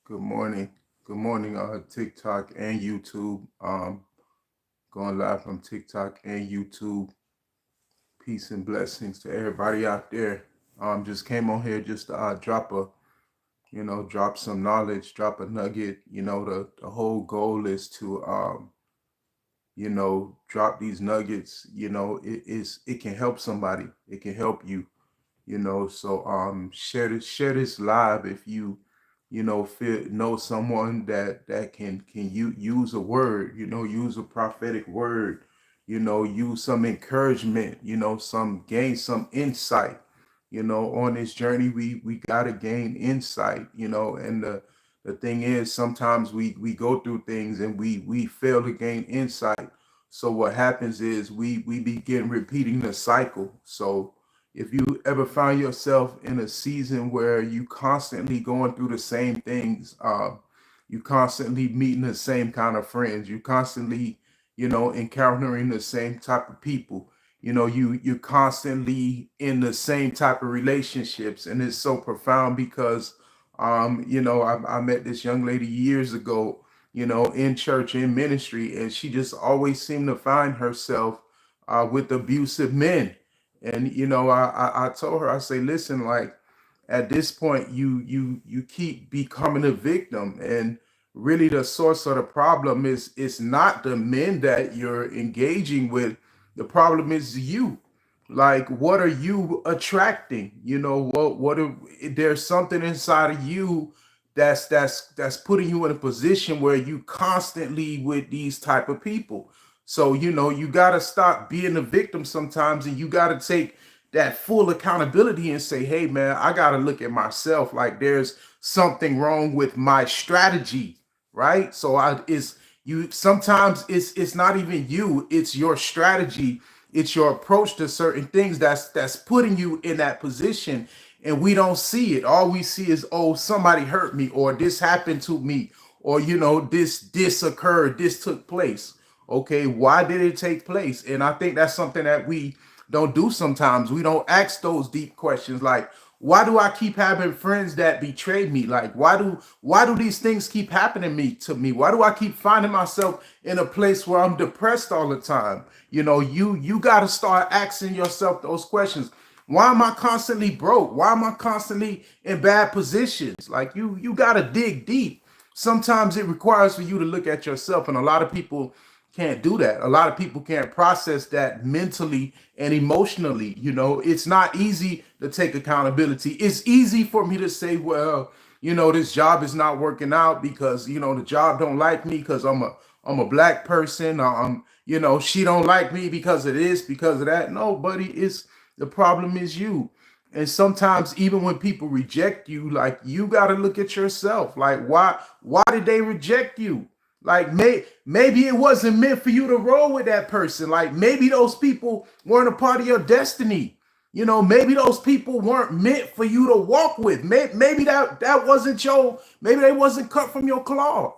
Good morning. Good morning, TikTok and YouTube. Going live from TikTok and YouTube. Peace and blessings to everybody out there. Just came on here just to drop some knowledge, drop a nugget. The whole goal is to drop these nuggets. It can help somebody. It can help you. So share this live if you feel know someone that can use a word, use a prophetic word, use some encouragement, some gain some insight. On this journey we gotta gain insight. And the thing is, sometimes we go through things and we fail to gain insight. So what happens is we begin repeating the cycle. So if you ever find yourself in a season where you constantly going through the same things, you constantly meeting the same kind of friends, you constantly, encountering the same type of people, you're constantly in the same type of relationships, and it's so profound because, I met this young lady years ago, in church, in ministry, and she just always seemed to find herself with abusive men. And I told her, I say, listen, like at this point, you keep becoming a victim, and really the source of the problem is it's not the men that you're engaging with. The problem is you. Like, what are you attracting? There's something inside of you that's putting you in a position where you constantly with these type of people. So, you got to stop being a victim sometimes, and you got to take that full accountability and say, hey, man, I got to look at myself. Like, there's something wrong with my strategy, right? So sometimes it's not even you, it's your strategy, it's your approach to certain things that's putting you in that position. And we don't see it. All we see is, oh, somebody hurt me, or this happened to me, or this occurred, this took place. Okay, why did it take place? And I think that's something that we don't do sometimes. We don't ask those deep questions like, why do I keep having friends that betray me? Like, why do these things keep happening to me? Why do I keep finding myself in a place where I'm depressed all the time? You got to start asking yourself those questions. Why am I constantly broke? Why am I constantly in bad positions? Like, you got to dig deep. Sometimes it requires for you to look at yourself, and a lot of people can't do that. A lot of people can't process that mentally and emotionally. It's not easy to take accountability. It's easy for me to say, well, this job is not working out because, the job don't like me because I'm a black person. She don't like me because of this, because of that. No, buddy, the problem is you. And sometimes even when people reject you, like, you got to look at yourself. Like, why did they reject you? Like, maybe it wasn't meant for you to roll with that person. Like, maybe those people weren't a part of your destiny. Maybe those people weren't meant for you to walk with. Maybe that wasn't maybe they wasn't cut from your cloth.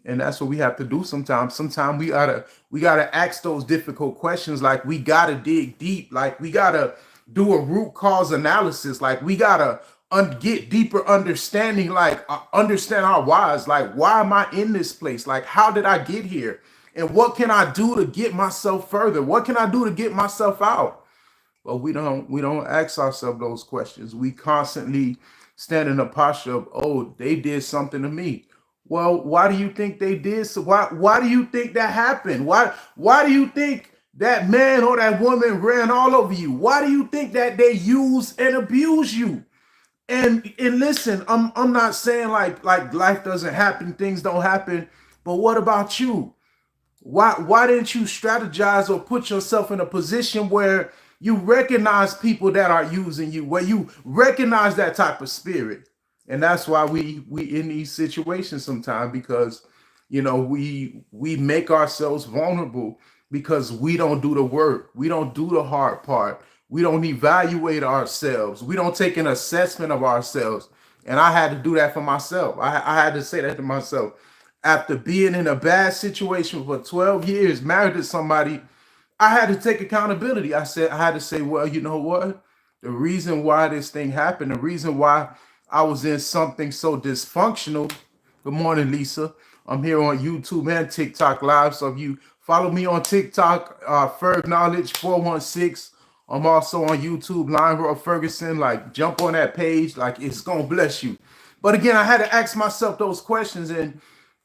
And that's what we have to do sometimes. Sometimes we gotta ask those difficult questions. Like, we gotta dig deep. Like, we gotta do a root cause analysis. Like, we gotta get deeper understanding. Like, understand our whys. Like, why am I in this place? Like, how did I get here? And what can I do to get myself further? What can I do to get myself out? But we don't ask ourselves those questions. We constantly stand in a posture of, oh, they did something to me. Well, why do you think they did? So why do you think that happened? Why do you think that man or that woman ran all over you? Why do you think that they use and abuse you? And listen, I'm not saying like life doesn't happen, things don't happen, but what about you? Why didn't you strategize or put yourself in a position where you recognize people that are using you, where you recognize that type of spirit? And that's why we in these situations sometimes, because we make ourselves vulnerable because we don't do the work, we don't do the hard part, we don't evaluate ourselves, we don't take an assessment of ourselves. And I had to do that for myself. I had to say that to myself after being in a bad situation for 12 years, married to somebody. I had to take accountability. I had to say, well, you know what? The reason why this thing happened, the reason why I was in something so dysfunctional. Good morning, Lisa. I'm here on YouTube and TikTok Live. So if you follow me on TikTok, Ferg Knowledge 416. I'm also on YouTube, Line World Ferguson. Like, jump on that page. Like, it's gonna bless you. But again, I had to ask myself those questions, and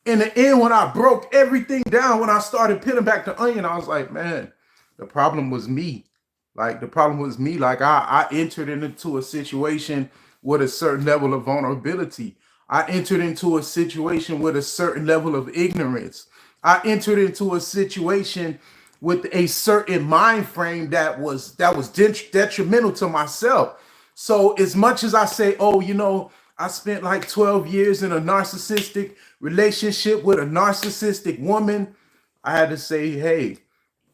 in the end, when I broke everything down, when I started peeling back the onion, I was like, man, the problem was me. Like, the problem was me. Like, I entered into a situation with a certain level of vulnerability. I entered into a situation with a certain level of ignorance. I entered into a situation with a certain mind frame that was detrimental to myself. So as much as I say, oh, I spent like 12 years in a narcissistic relationship with a narcissistic woman, I had to say, hey,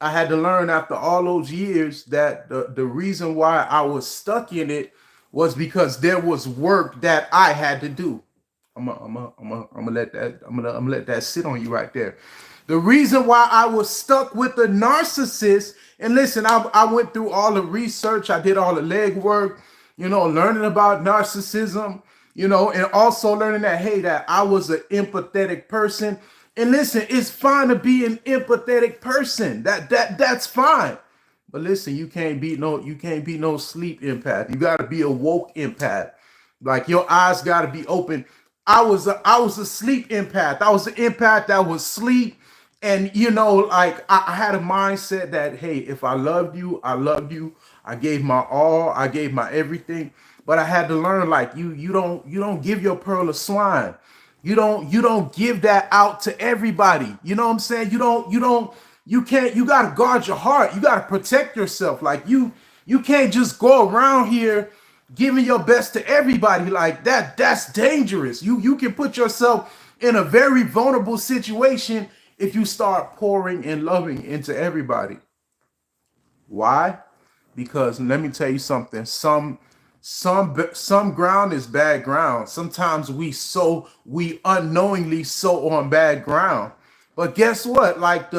I had to learn after all those years that the reason why I was stuck in it was because there was work that I had to do. I'm gonna let that sit on you right there. The reason why I was stuck with the narcissist, and listen, I went through all the research, I did all the legwork, learning about narcissism, and also learning that, hey, that I was an empathetic person. And listen, it's fine to be an empathetic person. That's fine. But listen, you can't be no sleep empath. You gotta be a woke empath. Like, your eyes gotta be open. I was a sleep empath. I was an empath that was sleep. And like, I had a mindset that, hey, if I loved you, I loved you. I gave my all, I gave my everything. But I had to learn, like, you don't give your pearl to swine. You don't give that out to everybody. You know what I'm saying? You gotta guard your heart. You gotta protect yourself. Like, you can't just go around here giving your best to everybody like that. That's dangerous. You can put yourself in a very vulnerable situation if you start pouring and loving into everybody. Why? Because let me tell you something. Some ground is bad ground. Sometimes we unknowingly sow on bad ground. But guess what? Like,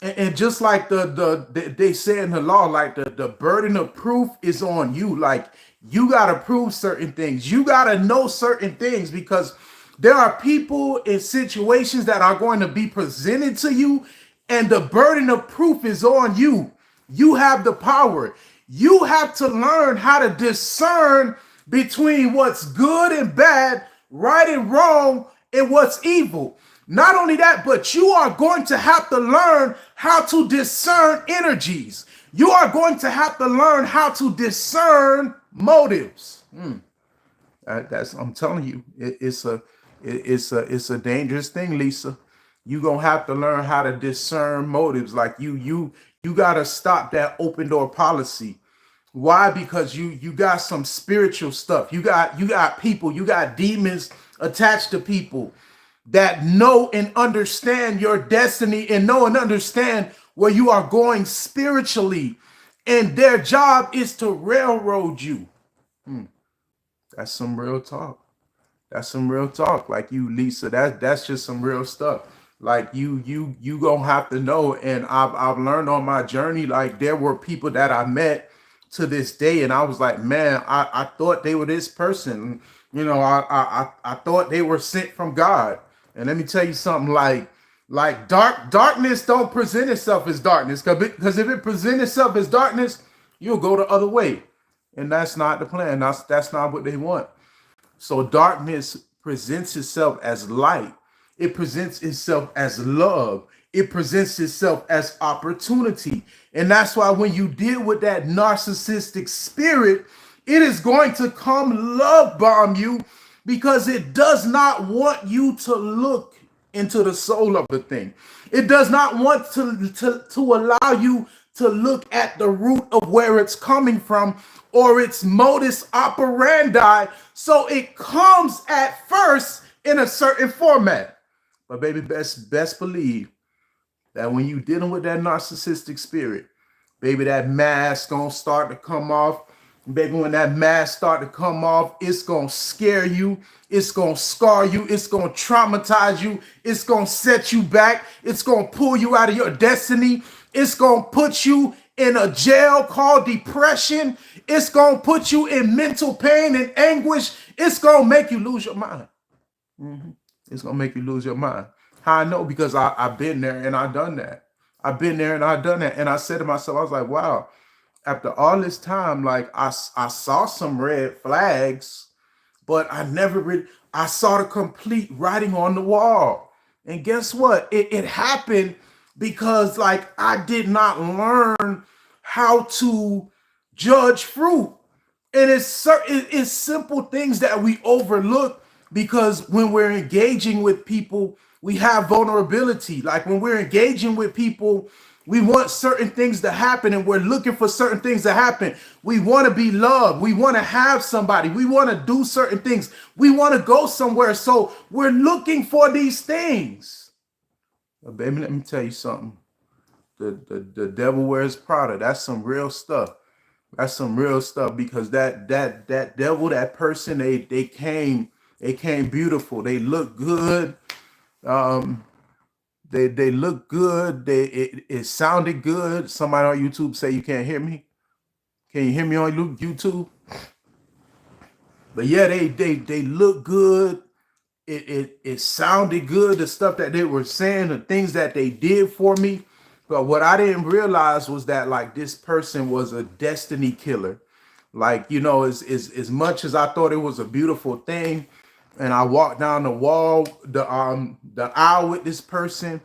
and just like they say in the law, like, the burden of proof is on you. Like, you gotta prove certain things. You gotta know certain things, because there are people in situations that are going to be presented to you, and the burden of proof is on you. You have the power. You have to learn how to discern between what's good and bad, right and wrong, and what's evil. Not only that, but you are going to have to learn how to discern energies. You are going to have to learn how to discern motives. That's I'm telling you, it's a dangerous thing, Lisa. You gonna have to learn how to discern motives. Like, you gotta stop that open door policy. Why? Because you got some spiritual stuff. You got people, you got demons attached to people that know and understand your destiny, and know and understand where you are going spiritually. And their job is to railroad you. That's some real talk. That's some real talk. Like, you, Lisa, that's just some real stuff. Like, you gonna have to know. And I've learned on my journey, like, there were people that I met to this day, and I was like, man, I thought they were this person. I thought they were sent from God. And let me tell you something, like darkness don't present itself as darkness, because if it presents itself as darkness, you'll go the other way. And that's not the plan. That's not what they want. So darkness presents itself as light. It presents itself as love. It presents itself as opportunity. And that's why when you deal with that narcissistic spirit, it is going to come love bomb you, because it does not want you to look into the soul of the thing. It does not want to allow you to look at the root of where it's coming from, or its modus operandi. So it comes at first in a certain format. But baby, best believe that when you dealing with that narcissistic spirit, baby, that mask gonna start to come off. Baby, when that mask start to come off, it's gonna scare you, it's gonna scar you, it's gonna traumatize you, it's gonna set you back, it's gonna pull you out of your destiny, it's gonna put you in a jail called depression. It's going to put you in mental pain and anguish. It's going to make you lose your mind. It's going to make you lose your mind. How I know? Because I've been there and I've done that. I've been there and I've done that. And I said to myself, I was like, wow, after all this time, like I saw some red flags, but I never really, I saw the complete writing on the wall. And guess what? It happened because like I did not learn how to judge fruit. And it's simple things that we overlook because when we're engaging with people, we have vulnerability. Like when we're engaging with people, we want certain things to happen and we're looking for certain things to happen. We want to be loved. We want to have somebody. We want to do certain things. We want to go somewhere. So we're looking for these things. But baby, let me tell you something. The devil wears Prada. That's some real stuff. That's some real stuff because that devil, that person, they came beautiful. They look good. They look good. It sounded good. Somebody on YouTube say you can't hear me. Can you hear me on YouTube? But yeah, they look good. It sounded good. The stuff that they were saying, the things that they did for me. But what I didn't realize was that like this person was a destiny killer. Like, you know, as much as I thought it was a beautiful thing, and I walked down the aisle with this person,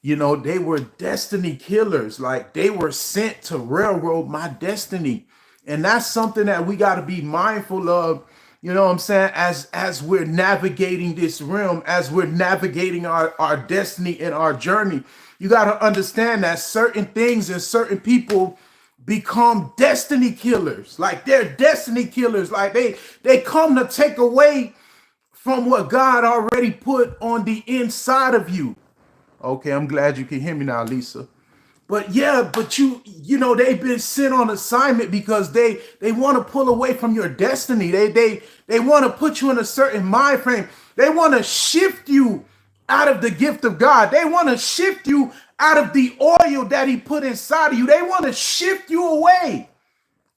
you know, they were destiny killers. Like they were sent to railroad my destiny. And that's something that we got to be mindful of, you know what I'm saying, as we're navigating this realm, as we're navigating our destiny and our journey. You got to understand that certain things and certain people become destiny killers. Like they're destiny killers. Like they come to take away from what God already put on the inside of you. Okay, I'm glad you can hear me now, Lisa. But yeah, but you know, they've been sent on assignment because they want to pull away from your destiny. They want to put you in a certain mind frame. They want to shift you out of the gift of God. They want to shift you out of the oil that he put inside of you. They want to shift you away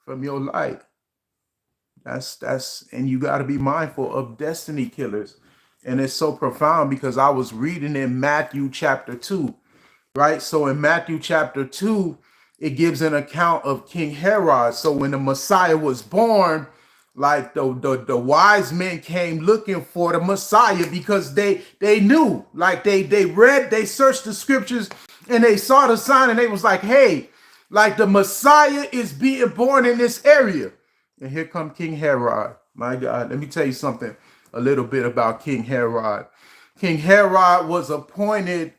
from your light. And you got to be mindful of destiny killers. And it's so profound because I was reading in Matthew chapter 2, right? So in Matthew chapter 2, it gives an account of King Herod. So when the Messiah was born, like the wise men came looking for the Messiah because they knew, like they searched the scriptures and they saw the sign and they was like, hey, like the Messiah is being born in this area. And here come King Herod. My God, let me tell you something, a little bit about King Herod. King Herod was appointed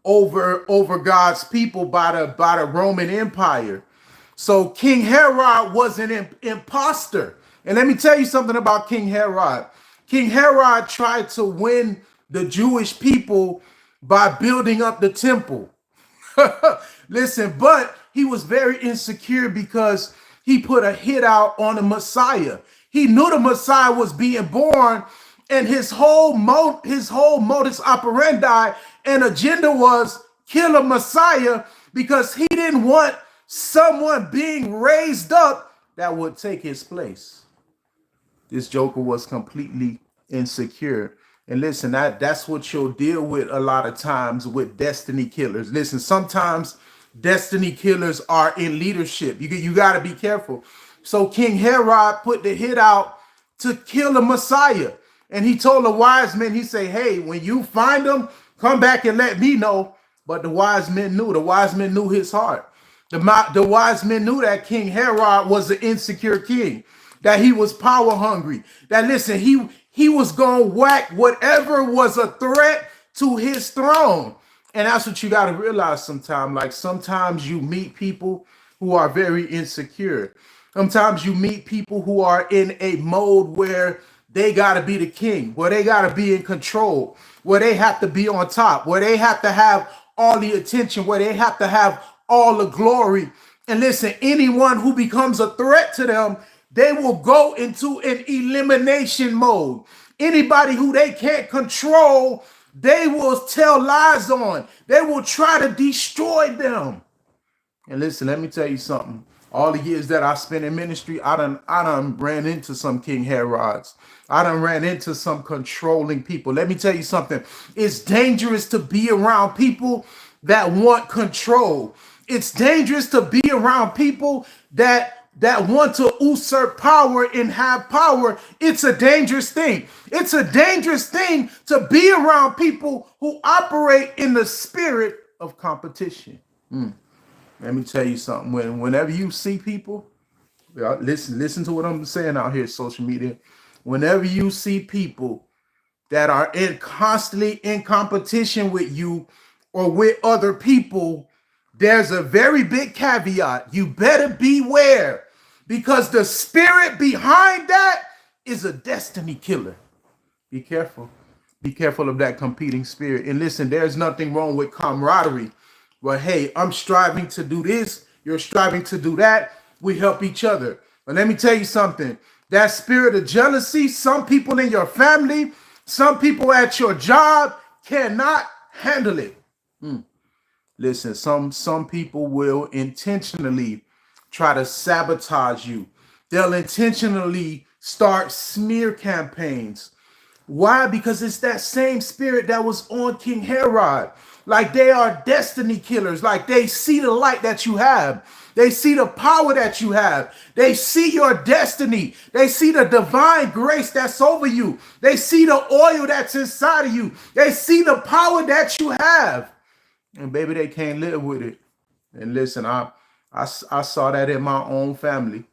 over God's people by the Roman Empire. So King Herod was an imposter. And let me tell you something about King Herod. King Herod tried to win the Jewish people by building up the temple. Listen, but he was very insecure because he put a hit out on the Messiah. He knew the Messiah was being born, and his whole modus operandi and agenda was kill a Messiah because he didn't want someone being raised up that would take his place. This joker was completely insecure. And listen, that's what you'll deal with a lot of times with destiny killers. Listen, sometimes destiny killers are in leadership. You got to be careful. So King Herod put the hit out to kill the Messiah. And he told the wise men, he said, hey, when you find him, come back and let me know. But the wise men knew. The wise men knew his heart. The wise men knew that King Herod was an insecure king, that he was power hungry, that, listen, he was going to whack whatever was a threat to his throne. And that's what you got to realize sometimes. Like sometimes you meet people who are very insecure. Sometimes you meet people who are in a mode where they got to be the king, where they got to be in control, where they have to be on top, where they have to have all the attention, where they have to have all the glory. And listen, anyone who becomes a threat to them, they will go into an elimination mode. Anybody who they can't control, they will tell lies on. They will try to destroy them. And listen, let me tell you something. All the years that I spent in ministry, I done ran into some King Herods. I done ran into some controlling people. Let me tell you something. It's dangerous to be around people that want control. It's dangerous to be around people that want to usurp power and have power. It's a dangerous thing. It's a dangerous thing to be around people who operate in the spirit of competition. Let me tell you something. Whenever you see people, listen to what I'm saying out here, social media. Whenever you see people that are constantly in competition with you or with other people, there's a very big caveat. You better beware, because the spirit behind that is a destiny killer. Be careful. Be careful of that competing spirit. And listen, there's nothing wrong with camaraderie. Well, hey, I'm striving to do this. You're striving to do that. We help each other. But let me tell you something. That spirit of jealousy, some people in your family, some people at your job cannot handle it. Listen, some people will intentionally try to sabotage you. They'll intentionally start smear campaigns. Why? Because it's that same spirit that was on King Herod. Like, they are destiny killers. Like, they see the light that you have. They see the power that you have. They see your destiny. They see the divine grace that's over you. They see the oil that's inside of you. They see the power that you have. And baby, they can't live with it. And listen, I saw that in my own family.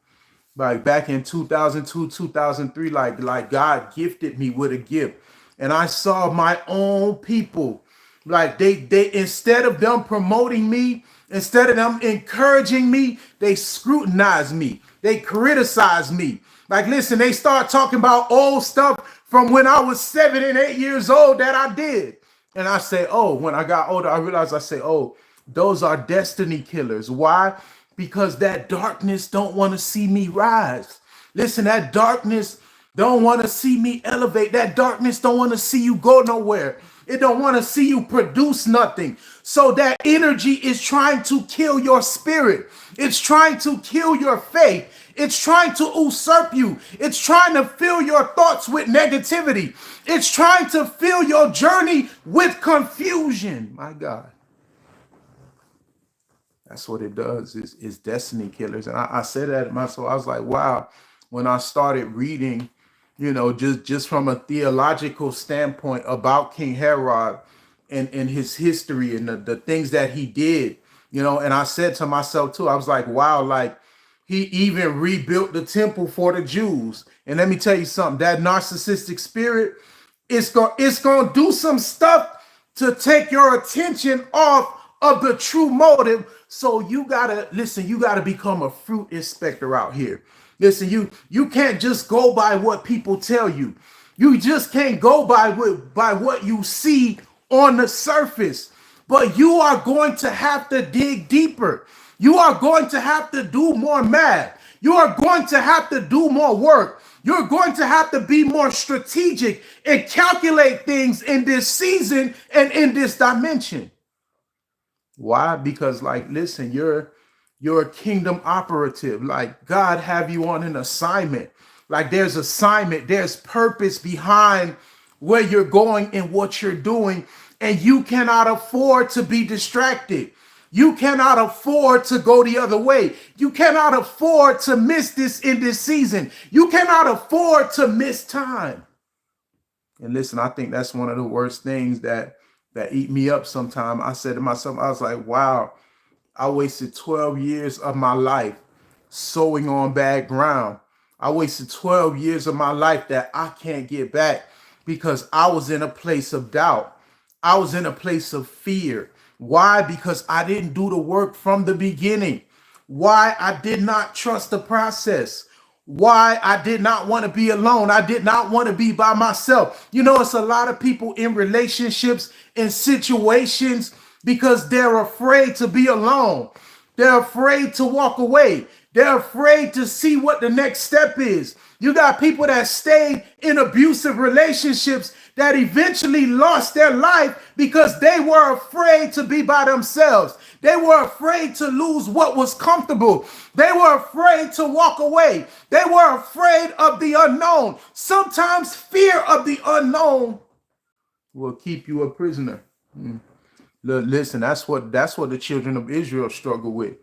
Like back in 2002, 2003, like God gifted me with a gift. And I saw my own people, like they instead of them promoting me, instead of them encouraging me, they scrutinize me. They criticize me. Like, listen, they start talking about old stuff from when I was 7 and 8 years old that I did. And I say, oh, when I got older, I realized, I say, oh, those are destiny killers. Why? Because that darkness don't want to see me rise. Listen, that darkness don't want to see me elevate. That darkness don't want to see you go nowhere. It don't want to see you produce nothing. So that energy is trying to kill your spirit. It's trying to kill your faith. It's trying to usurp you. It's trying to fill your thoughts with negativity. It's trying to fill your journey with confusion. My God. That's what it does. Is destiny killers. And I said that to myself. I was like, wow. When I started reading, just from a theological standpoint about King Herod and his history and the things that he did, and I said to myself too, I was like, wow, like he even rebuilt the temple for the Jews. And let me tell you something, that narcissistic spirit, it's going to do some stuff to take your attention off of the true motive. So you gotta listen, you gotta become a fruit inspector out here. Listen, you can't just go by what people tell you. You just can't go by what you see on the surface. But you are going to have to dig deeper. You are going to have to do more math. You are going to have to do more work. You're going to have to be more strategic and calculate things in this season and in this dimension. Why? Because, like, listen, you're a kingdom operative. Like, God have you on an assignment. Like, there's assignment, there's purpose behind where you're going and what you're doing. And you cannot afford to be distracted. You cannot afford to go the other way. You cannot afford to miss this in this season. You cannot afford to miss time. And listen, I think that's one of the worst things that eat me up sometimes. I said to myself, I was like, wow, I wasted 12 years of my life sowing on bad ground. I wasted 12 years of my life that I can't get back because I was in a place of doubt. I was in a place of fear. Why? Because I didn't do the work from the beginning. Why? I did not trust the process. Why? I did not want to be alone. I did not want to be by myself. It's a lot of people in relationships, in situations, because they're afraid to be alone. They're afraid to walk away. They're afraid to see what the next step is. You got people that stayed in abusive relationships that eventually lost their life because they were afraid to be by themselves. They were afraid to lose what was comfortable. They were afraid to walk away. They were afraid of the unknown. Sometimes fear of the unknown will keep you a prisoner. Listen, that's what the children of Israel struggle with.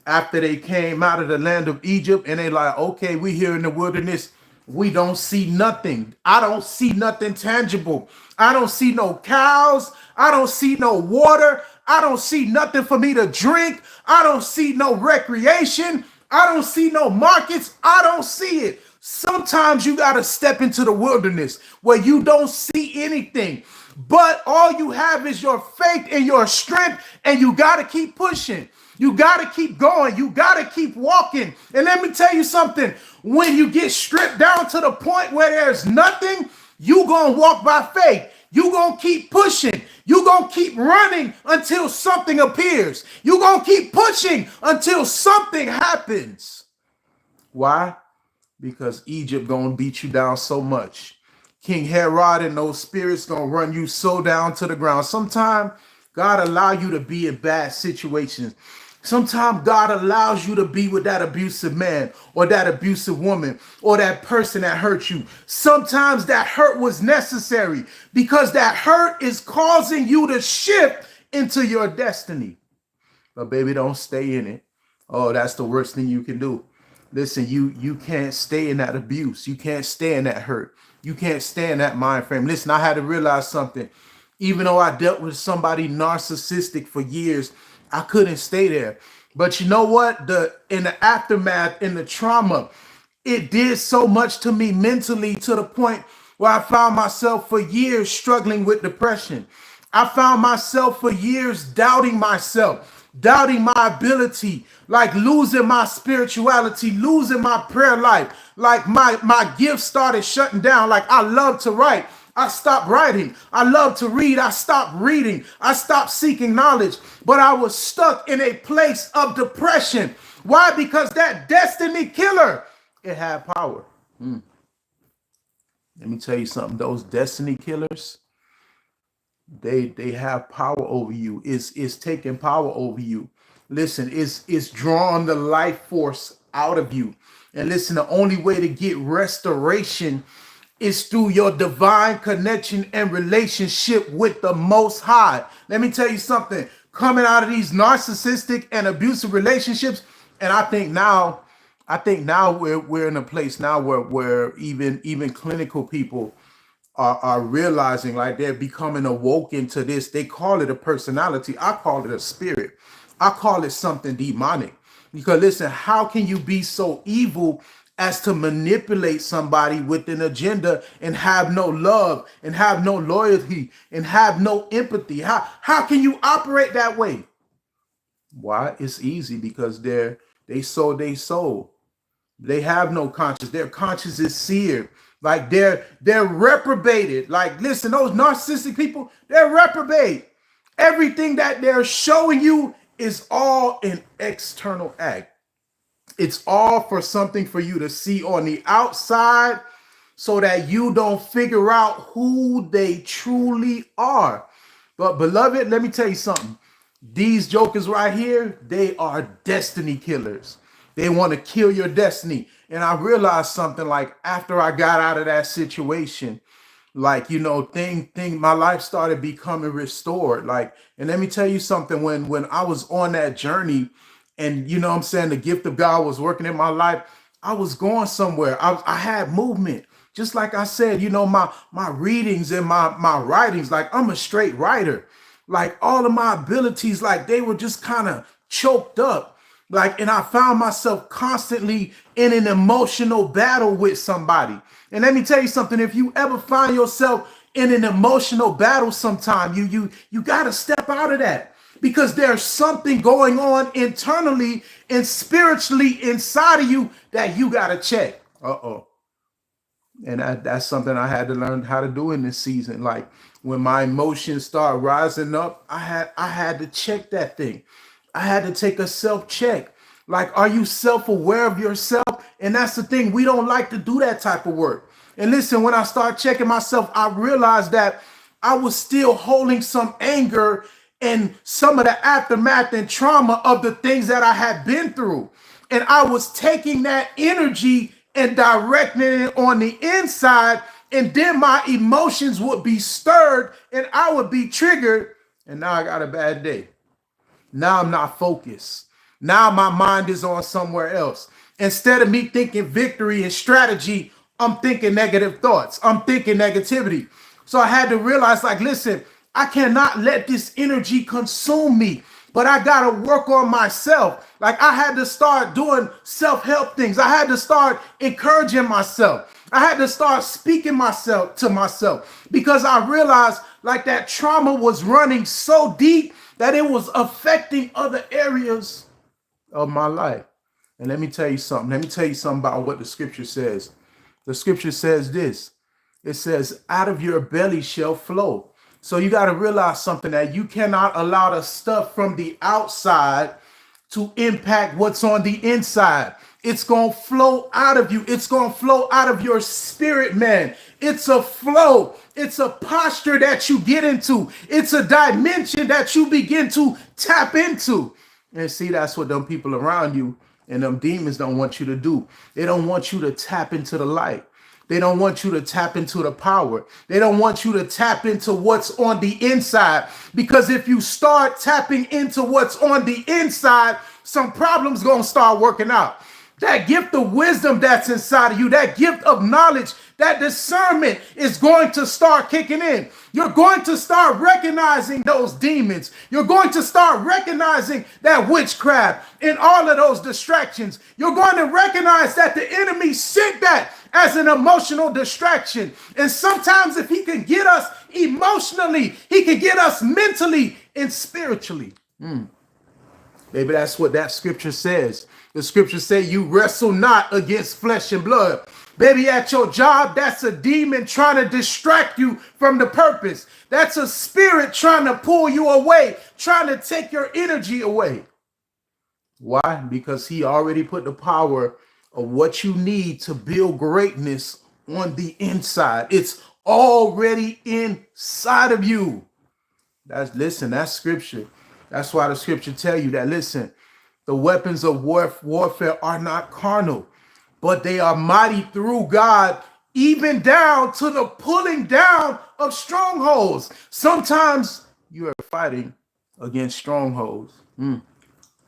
After they came out of the land of Egypt and they like, okay, we here in the wilderness. We don't see nothing. I don't see nothing tangible. I don't see no cows. I don't see no water. I don't see nothing for me to drink. I don't see no recreation. I don't see no markets. I don't see it. Sometimes you got to step into the wilderness where you don't see anything, but all you have is your faith and your strength, and you got to keep pushing. You got to keep going. You got to keep walking. And let me tell you something. When you get stripped down to the point where there's nothing, you going to walk by faith. You going to keep pushing. You going to keep running until something appears. You going to keep pushing until something happens. Why? Because Egypt going to beat you down so much. King Herod and those spirits going to run you so down to the ground. Sometimes God allow you to be in bad situations. Sometimes God allows you to be with that abusive man or that abusive woman or that person that hurt you. Sometimes that hurt was necessary because that hurt is causing you to shift into your destiny. But baby, don't stay in it. Oh, that's the worst thing you can do. Listen, you can't stay in that abuse. You can't stay in that hurt. You can't stay in that mind frame. Listen, I had to realize something. Even though I dealt with somebody narcissistic for years, I couldn't stay there. But you know what? In the aftermath, in the trauma, it did so much to me mentally to the point where I found myself for years struggling with depression. I found myself for years doubting myself, doubting my ability, like losing my spirituality, losing my prayer life, like my gifts started shutting down. Like I love to write. I stopped writing. I love to read. I stopped reading. I stopped seeking knowledge. But I was stuck in a place of depression. Why? Because that destiny killer, it had power. Let me tell you something. Those destiny killers, they have power over you. It's taking power over you. Listen, it's drawing the life force out of you. And listen, the only way to get restoration is through your divine connection and relationship with the Most High. Let me tell you something. Coming out of these narcissistic and abusive relationships, and I think now we're in a place now where even clinical people are realizing, like, they're becoming awoken to this. They call it a personality. I call it a spirit. I call it something demonic. Because listen, how can you be so evil as to manipulate somebody with an agenda and have no love and have no loyalty and have no empathy? How can you operate that way? Why? It's easy, because they sold their soul. They have no conscience. Their conscience is seared. Like they're reprobated. Like, listen, those narcissistic people, they're reprobate. Everything that they're showing you is all an external act. It's all for something for you to see on the outside so that you don't figure out who they truly are. But beloved, let me tell you something. These jokers right here, they are destiny killers. They want to kill your destiny. And I realized something, like, after I got out of that situation, like, my life started becoming restored. Like, and let me tell you something, when I was on that journey, and what I'm saying, the gift of God was working in my life, I was going somewhere. I had movement. Just like I said, my readings and my writings, like, I'm a straight writer. Like, all of my abilities, like, they were just kind of choked up. Like, and I found myself constantly in an emotional battle with somebody. And let me tell you something, if you ever find yourself in an emotional battle sometime, you got to step out of that. Because there's something going on internally and spiritually inside of you that you got to check. And that's something I had to learn how to do in this season. Like, when my emotions start rising up, I had to check that thing. I had to take a self-check. Like, are you self-aware of yourself? And that's the thing. We don't like to do that type of work. And listen, when I start checking myself, I realized that I was still holding some anger and some of the aftermath and trauma of the things that I had been through. And I was taking that energy and directing it on the inside. And then my emotions would be stirred and I would be triggered. And now I got a bad day. Now I'm not focused. Now my mind is on somewhere else. Instead of me thinking victory and strategy, I'm thinking negative thoughts. I'm thinking negativity. So I had to realize, like, listen, I cannot let this energy consume me, but I got to work on myself. Like, I had to start doing self-help things. I had to start encouraging myself. I had to start speaking myself to myself because I realized like that trauma was running so deep that it was affecting other areas of my life. And let me tell you something. Let me tell you something about what the scripture says. The scripture says this. It says, out of your belly shall flow. So you got to realize something, that you cannot allow the stuff from the outside to impact what's on the inside. It's going to flow out of you. It's going to flow out of your spirit, man. It's a flow. It's a posture that you get into. It's a dimension that you begin to tap into. And see, that's what them people around you and them demons don't want you to do. They don't want you to tap into the light. They don't want you to tap into the power. They don't want you to tap into what's on the inside. Because if you start tapping into what's on the inside, some problems going to start working out. That gift of wisdom that's inside of you, that gift of knowledge, that discernment is going to start kicking in. You're going to start recognizing those demons. You're going to start recognizing that witchcraft and all of those distractions. You're going to recognize that the enemy sent that as an emotional distraction. And sometimes if he can get us emotionally, he can get us mentally and spiritually. Maybe that's what that scripture says. The scripture say you wrestle not against flesh and blood. Baby, at your job, that's a demon trying to distract you from the purpose. That's a spirit trying to pull you away, trying to take your energy away. Why? Because he already put the power of what you need to build greatness on the inside. It's already inside of you. That's scripture. That's why the scripture tell you that, listen, the weapons of warfare are not carnal, but they are mighty through God, even down to the pulling down of strongholds. Sometimes you are fighting against strongholds.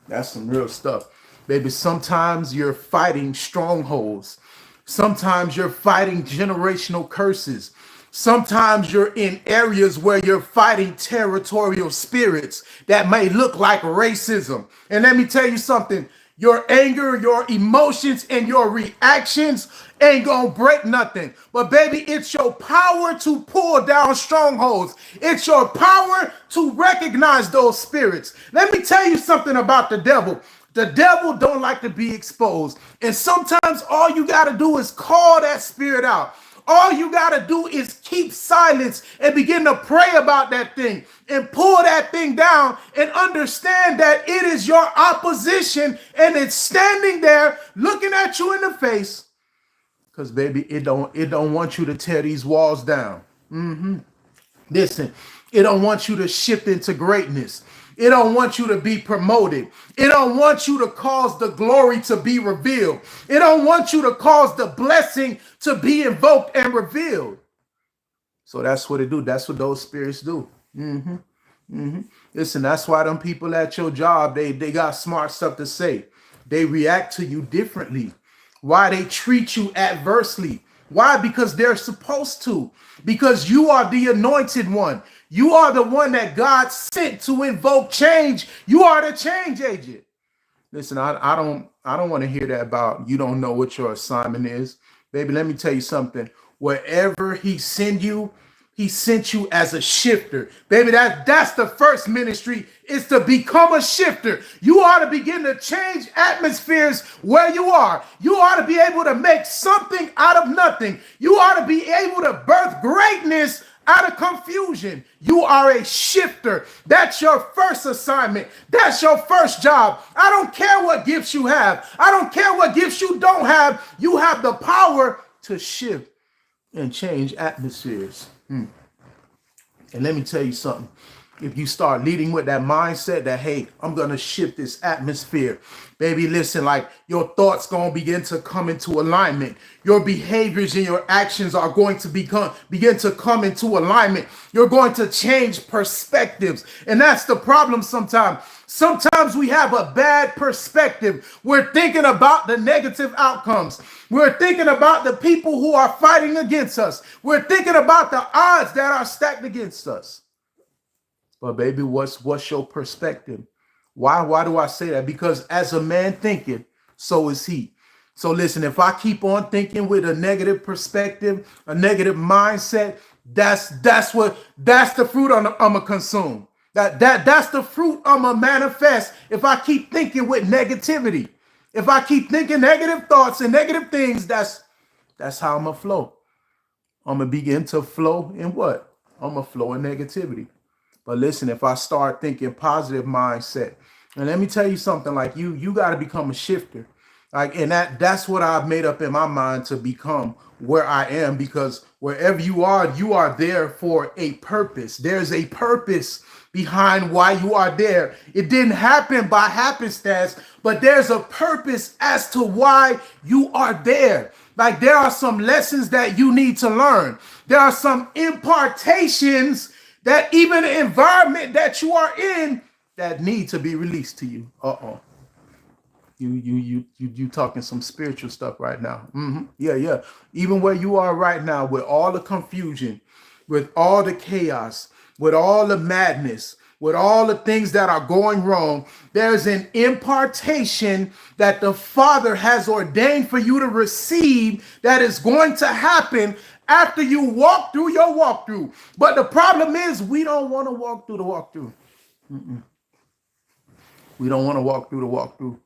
That's some real stuff. Baby, sometimes you're fighting strongholds. Sometimes you're fighting generational curses. Sometimes you're in areas where you're fighting territorial spirits that may look like racism. And let me tell you something. Your anger, your emotions, and your reactions ain't gonna break nothing. But baby, it's your power to pull down strongholds. It's your power to recognize those spirits. Let me tell you something about the devil. The devil don't like to be exposed. And sometimes all you got to do is call that spirit out. All you got to do is keep silence and begin to pray about that thing and pull that thing down and understand that it is your opposition and it's standing there looking at you in the face. Because baby, it don't want you to tear these walls down. Listen, it don't want you to shift into greatness. It don't want you to be promoted. It don't want you to cause the glory to be revealed. It don't want you to cause the blessing to be invoked and revealed. So that's what it do. That's what those spirits do. Listen, that's why them people at your job, they got smart stuff to say. They react to you differently. Why? They treat you adversely. Why? Because they're supposed to. Because you are the anointed one. You are the one that God sent to invoke change. You are the change agent. Listen, I don't want to hear that about you don't know what your assignment is. Baby, let me tell you something. Wherever he sent you as a shifter. Baby, that's the first ministry, is to become a shifter. You ought to begin to change atmospheres where you are. You ought to be able to make something out of nothing. You ought to be able to birth greatness out of confusion. You are a shifter. That's your first assignment. That's your first job. I don't care what gifts you have. I don't care what gifts you don't have. You have the power to shift and change atmospheres. And let me tell you something. If you start leading with that mindset that, hey, I'm going to shift this atmosphere, baby, listen, like your thoughts going to begin to come into alignment. Your behaviors and your actions are going to begin to come into alignment. You're going to change perspectives. And that's the problem sometimes. Sometimes we have a bad perspective. We're thinking about the negative outcomes. We're thinking about the people who are fighting against us. We're thinking about the odds that are stacked against us. But baby, what's your perspective? Why do I say that? Because as a man thinketh, so is he. So listen, if I keep on thinking with a negative perspective, a negative mindset, that's the fruit I'm gonna consume. That's the fruit I'm gonna manifest if I keep thinking with negativity. If I keep thinking negative thoughts and negative things, that's how I'm gonna flow. I'm gonna begin to flow in what? I'm gonna flow in negativity. But listen, if I start thinking positive mindset, and let me tell you something, like you got to become a shifter. Like, and that's what I've made up in my mind to become where I am, because wherever you are there for a purpose. There's a purpose behind why you are there. It didn't happen by happenstance, but there's a purpose as to why you are there. Like, there are some lessons that you need to learn. There are some impartations that even the environment that you are in that need to be released to you. You talking some spiritual stuff right now. Yeah. Even where you are right now, with all the confusion, with all the chaos, with all the madness, with all the things that are going wrong, there's an impartation that the Father has ordained for you to receive that is going to happen after you walk through your walkthrough. But the problem is, we don't want to walk through the walkthrough. We don't want to walk through the walkthrough.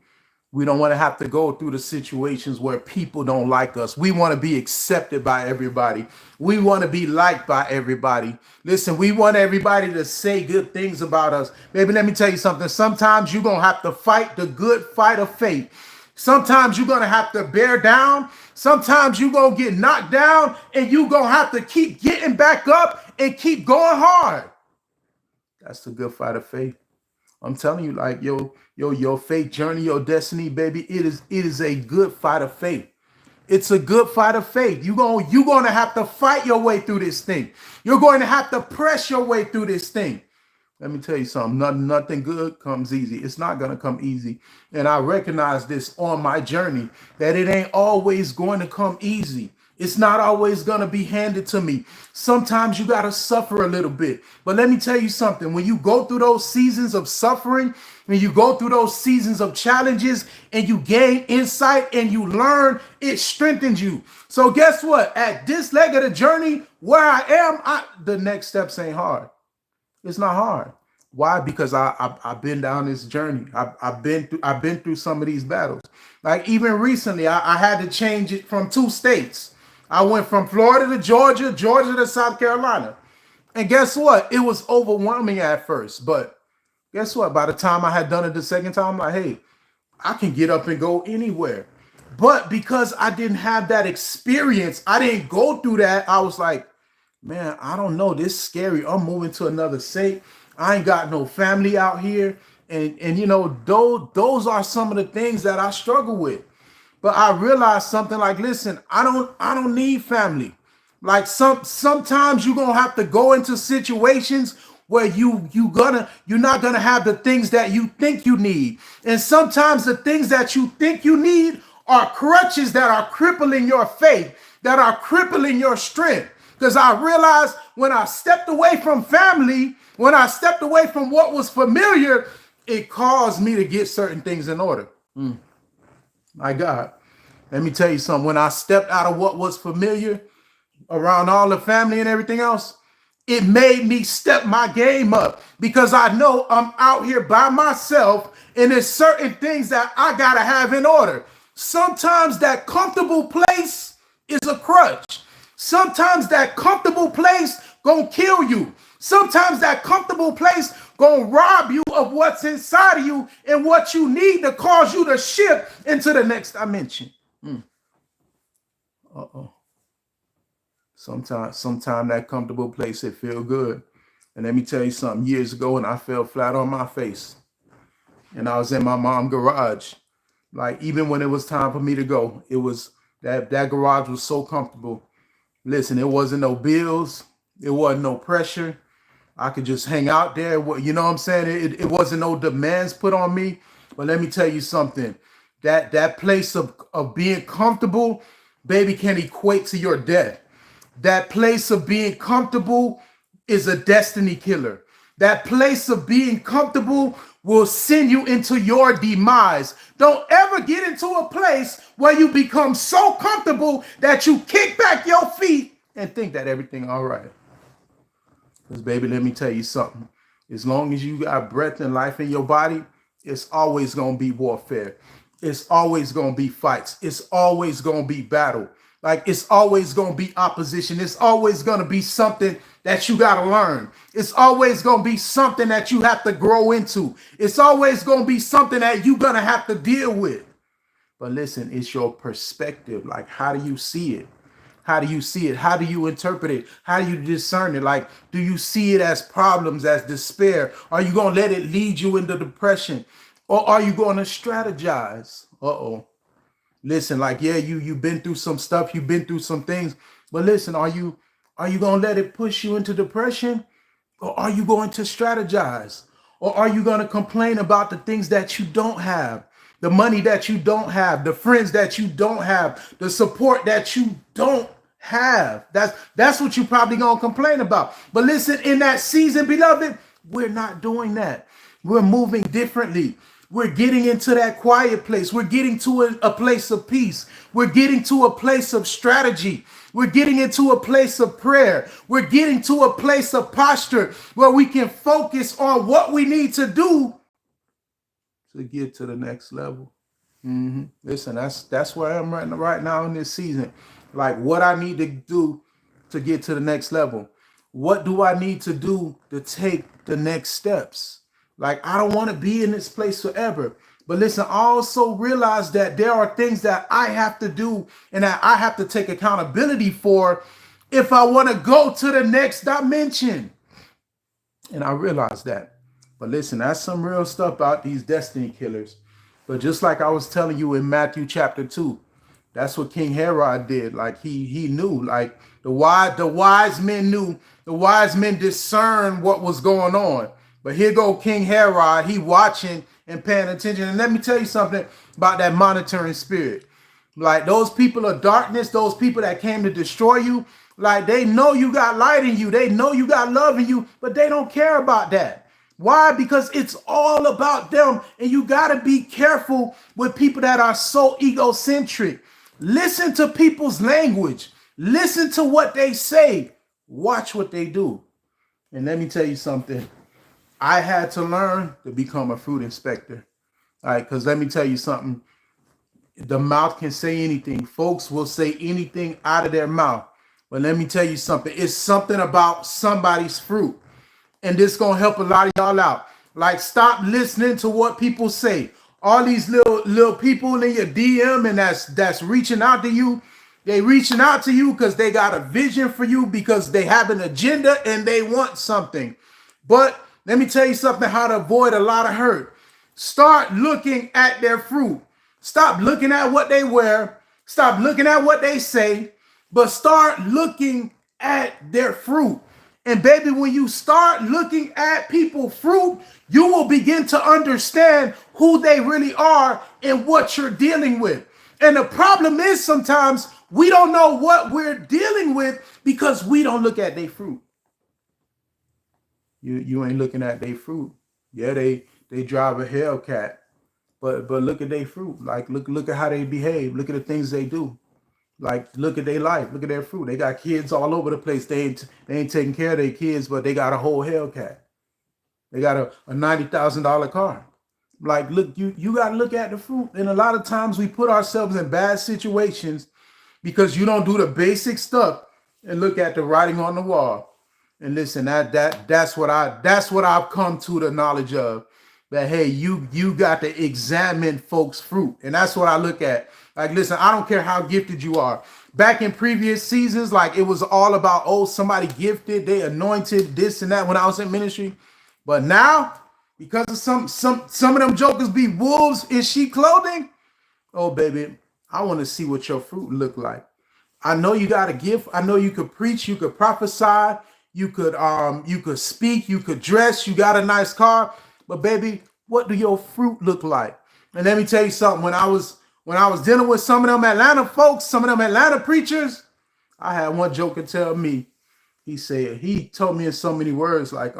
We don't want to have to go through the situations where people don't like us. We want to be accepted by everybody. We want to be liked by everybody. Listen, we want everybody to say good things about us. Baby, let me tell you something. Sometimes you're going to have to fight the good fight of faith. Sometimes you're going to have to bear down. Sometimes you're going to get knocked down, and you're going to have to keep getting back up and keep going hard. That's the good fight of faith. I'm telling you, like, your faith journey, your destiny, baby, it is a good fight of faith. It's a good fight of faith. You're going to have to fight your way through this thing. You're going to have to press your way through this thing. Let me tell you something. Nothing good comes easy. It's not going to come easy. And I recognize this on my journey, that it ain't always going to come easy. It's not always going to be handed to me. Sometimes you got to suffer a little bit. But let me tell you something. When you go through those seasons of suffering, when you go through those seasons of challenges, and you gain insight and you learn, it strengthens you. So guess what? At this leg of the journey where I am, the next steps ain't hard. It's not hard. Why? Because I've been down this journey. I've been through some of these battles. Like, even recently, I had to change it from 2 states. I went from Florida to Georgia to South Carolina. And guess what? It was overwhelming at first. But guess what? By the time I had done it the second time, I'm like, hey, I can get up and go anywhere. But because I didn't have that experience, I didn't go through that. I was like, man, I don't know. This is scary. I'm moving to another state. I ain't got no family out here. And you know, those are some of the things that I struggle with. But I realized something, like, listen, I don't need family. Like, sometimes you're gonna have to go into situations where you're not gonna have the things that you think you need. And sometimes the things that you think you need are crutches that are crippling your faith, that are crippling your strength. Because I realized when I stepped away from family, when I stepped away from what was familiar, it caused me to get certain things in order. My God, let me tell you something. When I stepped out of what was familiar around all the family and everything else, it made me step my game up, because I know I'm out here by myself, and there's certain things that I got to have in order. Sometimes that comfortable place is a crutch. Sometimes that comfortable place gonna kill you. Sometimes that comfortable place gonna rob you of what's inside of you and what you need to cause you to shift into the next dimension. Sometimes that comfortable place, it feel good. And let me tell you something, years ago, and I fell flat on my face. And I was in my mom's garage. Like, even when it was time for me to go, it was that garage was so comfortable. Listen, it wasn't no bills, it wasn't no pressure. I could just hang out there. You know what I'm saying? It wasn't no demands put on me. But let me tell you something. That place of being comfortable, baby, can equate to your death. That place of being comfortable is a destiny killer. That place of being comfortable will send you into your demise. Don't ever get into a place where you become so comfortable that you kick back your feet and think that everything all right. Because, baby, let me tell you something. As long as you got breath and life in your body, it's always going to be warfare. It's always going to be fights. It's always going to be battle. Like, it's always going to be opposition. It's always going to be something that you got to learn. It's always going to be something that you have to grow into. It's always going to be something that you're going to have to deal with. But listen, it's your perspective. Like, how do you see it? How do you see it? How do you interpret it? How do you discern it? Like, do you see it as problems, as despair? Are you going to let it lead you into depression? Or are you going to strategize? Uh-oh. Listen, like, yeah, you've been through some stuff. You've been through some things. But listen, are you going to let it push you into depression? Or are you going to strategize? Or are you going to complain about the things that you don't have? The money that you don't have, the friends that you don't have, the support that you don't have. That's what you probably gonna complain about. But listen, in that season, beloved, we're not doing that. We're moving differently. We're getting into that quiet place. We're getting to a place of peace. We're getting to a place of strategy. We're getting into a place of prayer. We're getting to a place of posture where we can focus on what we need to do to get to the next level. Listen, that's where I am right now in this season. Like, what I need to do to get to the next level. What do I need to do to take the next steps? Like, I don't want to be in this place forever. But listen, I also realize that there are things that I have to do and that I have to take accountability for if I want to go to the next dimension. And I realize that. But listen, that's some real stuff about these destiny killers. But just like I was telling you in Matthew chapter 2, that's what King Herod did. Like, he knew, like, the wise men knew, the wise men discerned what was going on. But here go King Herod, he watching and paying attention. And let me tell you something about that monitoring spirit. Like, those people of darkness, those people that came to destroy you, like, they know you got light in you. They know you got love in you, but they don't care about that. Why? Because it's all about them. And you got to be careful with people that are so egocentric. Listen to people's language. Listen to what they say. Watch what they do. And let me tell you something. I had to learn to become a fruit inspector. All right, because let me tell you something. The mouth can say anything. Folks will say anything out of their mouth. But let me tell you something. It's something about somebody's fruit. And this gonna help a lot of y'all out. Like, stop listening to what people say. All these little people in your DM and that's reaching out to you. They reaching out to you because they got a vision for you, because they have an agenda and they want something. But let me tell you something, how to avoid a lot of hurt. Start looking at their fruit. Stop looking at what they wear. Stop looking at what they say, but start looking at their fruit. And baby, when you start looking at people's fruit, you will begin to understand who they really are and what you're dealing with. And the problem is sometimes we don't know what we're dealing with because we don't look at their fruit. You ain't looking at their fruit. Yeah, they drive a Hellcat, but look at their fruit. Like, look at how they behave. Look at the things they do. Like, look at their life. Look at their fruit. They got kids all over the place. They ain't taking care of their kids, but they got a whole Hellcat. They got a $90,000 car. Like, look, you got to look at the fruit. And a lot of times we put ourselves in bad situations because you don't do the basic stuff and look at the writing on the wall. And listen, that's what I've come to the knowledge of. That, hey, you got to examine folks' fruit. And that's what I look at. Like, listen, I don't care how gifted you are, back in previous seasons, like it was all about, oh, somebody gifted, they anointed, this and that when I was in ministry. But now, because of some of them jokers be wolves in sheep clothing, oh baby, I want to see what your fruit look like. I know you got a gift. I know you could preach, you could prophesy, you could speak, you could dress, you got a nice car, but baby, what do your fruit look like? And let me tell you something. When I was dealing with some of them Atlanta folks, some of them Atlanta preachers, I had one joker tell me, he told me in so many words, like,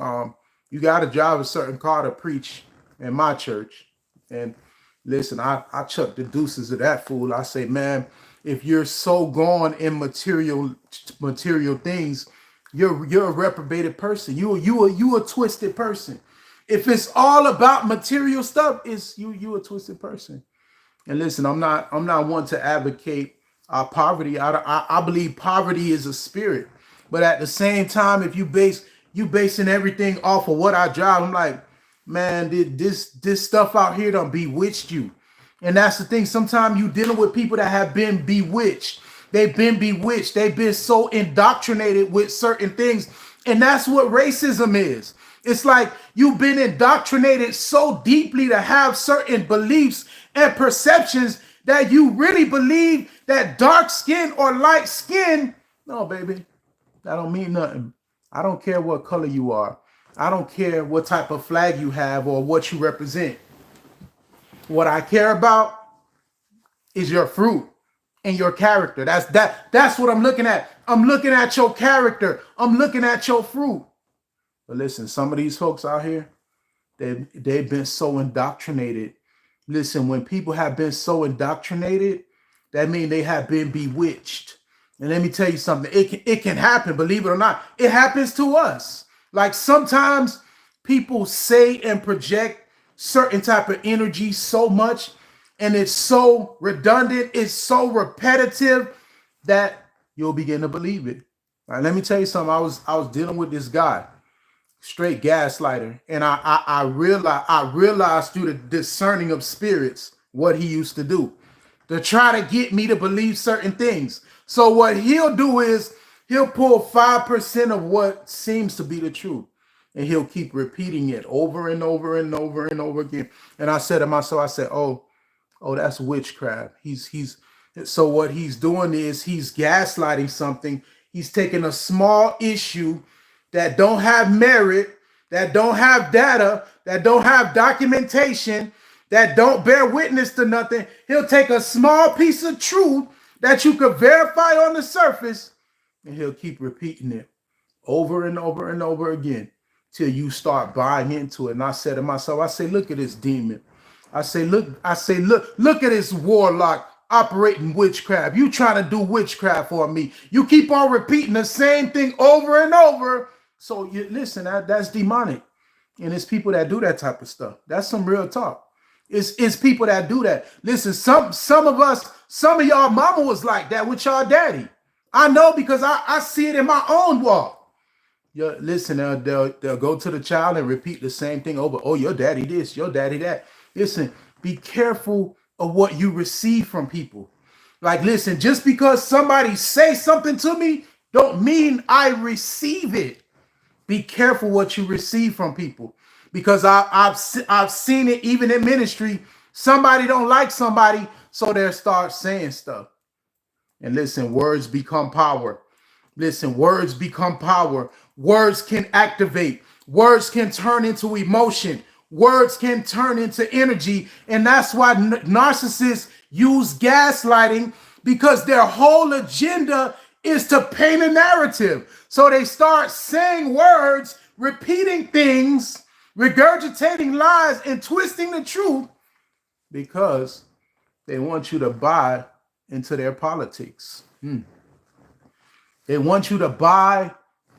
you gotta drive a certain car to preach in my church. And listen, I chucked the deuces of that fool. I say, man, if you're so gone in material things, you're a reprobated person. You a twisted person. If it's all about material stuff, it's you a twisted person. And listen, I'm not one to advocate poverty. I believe poverty is a spirit, but at the same time, if you basing everything off of what I drive, I'm like, man, this stuff out here done bewitched you. And that's the thing. Sometimes you dealing with people that have been bewitched. They've been bewitched. They've been so indoctrinated with certain things. And that's what racism is. It's like you've been indoctrinated so deeply to have certain beliefs and perceptions that you really believe that dark skin or light skin, no, baby, that don't mean nothing. I don't care what color you are. I don't care what type of flag you have or what you represent. What I care about is your fruit and your character. That's what I'm looking at. I'm looking at your character. I'm looking at your fruit. But listen, some of these folks out here, they've been so indoctrinated. Listen, when people have been so indoctrinated, that means they have been bewitched. And let me tell you something. It can happen, believe it or not. It happens to us. Like sometimes people say and project certain type of energy so much, and it's so redundant, it's so repetitive that you'll begin to believe it. All right, let me tell you something. I was dealing with this guy, straight gaslighter, and I realized through the discerning of spirits what he used to do to try to get me to believe certain things. So what he'll do is he'll pull 5% of what seems to be the truth, and he'll keep repeating it over and over and over and over again. And I said to myself, I said, oh, that's witchcraft. So what he's doing is he's gaslighting something. He's taking a small issue that don't have merit, that don't have data, that don't have documentation, that don't bear witness to nothing. He'll take a small piece of truth that you could verify on the surface, and he'll keep repeating it over and over and over again till you start buying into it. And I said to myself, I say, look at this demon. I say, look at this warlock operating witchcraft. You trying to do witchcraft for me. You keep on repeating the same thing over and over. So listen, that's demonic. And it's people that do that type of stuff. That's some real talk. It's people that do that. Listen, some of y'all mama was like that with y'all daddy. I know because I see it in my own walk. Listen, they'll go to the child and repeat the same thing over. Oh, your daddy this, your daddy that. Listen, be careful of what you receive from people. Like, listen, just because somebody say something to me, don't mean I receive it. Be careful what you receive from people, because I've seen it even in ministry. Somebody don't like somebody, so they'll start saying stuff. And listen, words become power. Listen, words become power. Words can activate. Words can turn into emotion. Words can turn into energy. And that's why narcissists use gaslighting, because their whole agenda is to paint a narrative. So they start saying words, repeating things, regurgitating lies, and twisting the truth because they want you to buy into their politics. They want you to buy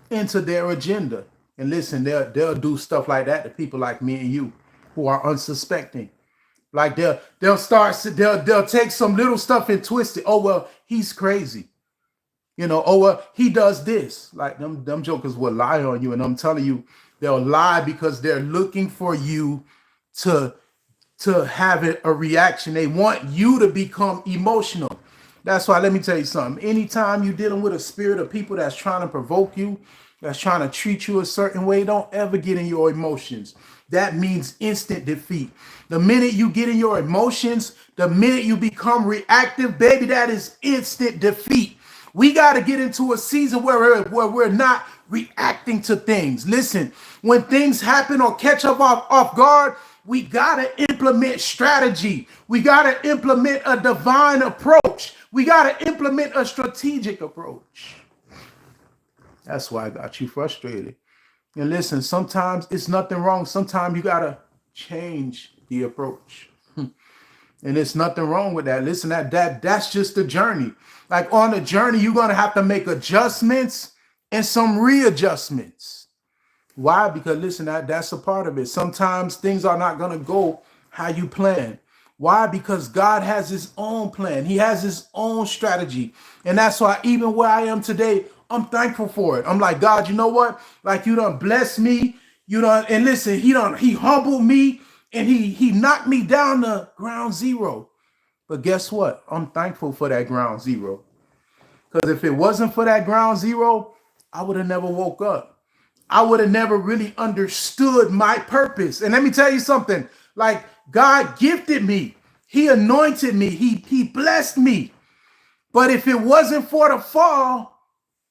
into their agenda. And listen, they'll do stuff like that to people like me and you who are unsuspecting. Like they'll take some little stuff and twist it. Oh, well, he's crazy. Oh, well, he does this. Like them jokers will lie on you. And I'm telling you, they'll lie because they're looking for you to have a reaction. They want you to become emotional. That's why, let me tell you something. Anytime you're dealing with a spirit of people that's trying to provoke you, that's trying to treat you a certain way, don't ever get in your emotions. That means instant defeat. The minute you get in your emotions, the minute you become reactive, baby, that is instant defeat. We got to get into a season where we're not reacting to things. Listen, when things happen or catch up off guard, we got to implement strategy. We got to implement a divine approach. We got to implement a strategic approach. That's why I got you frustrated. And listen, sometimes it's nothing wrong. Sometimes you got to change the approach. And it's nothing wrong with that. Listen, that's just the journey. Like on the journey, you're going to have to make adjustments and some readjustments. Why? Because listen, that's a part of it. Sometimes things are not going to go how you plan. Why? Because God has his own plan. He has his own strategy. And that's why even where I am today, I'm thankful for it. I'm like, God, you know what? Like you done blessed me. You done, and listen, he humbled me and he knocked me down to ground zero. But guess what? I'm thankful for that ground zero. Because if it wasn't for that ground zero, I would have never woke up. I would have never really understood my purpose. And let me tell you something, like God gifted me. He anointed me. He blessed me. But if it wasn't for the fall,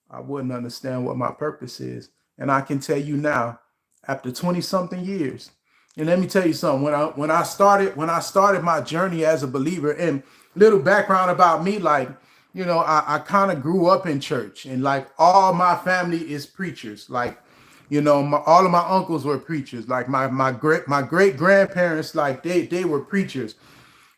I wouldn't understand what my purpose is. And I can tell you now, after 20 something years, and let me tell you something, when I started my journey as a believer, and little background about me, like, you know, I kind of grew up in church, and like all my family is preachers. Like, you know, all of my uncles were preachers. Like my great grandparents, like they were preachers,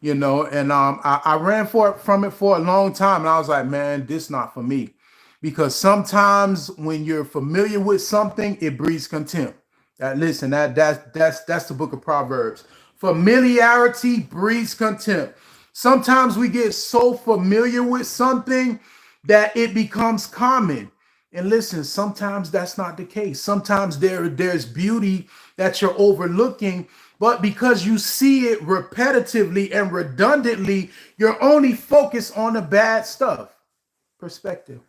you know, and I ran from it for a long time, and I was like, man, this not for me. Because sometimes when you're familiar with something, it breeds contempt. That's the book of Proverbs. Familiarity breeds contempt. Sometimes we get so familiar with something that it becomes common. And listen, sometimes that's not the case. Sometimes there's beauty that you're overlooking, but because you see it repetitively and redundantly, you're only focused on the bad stuff. Perspective.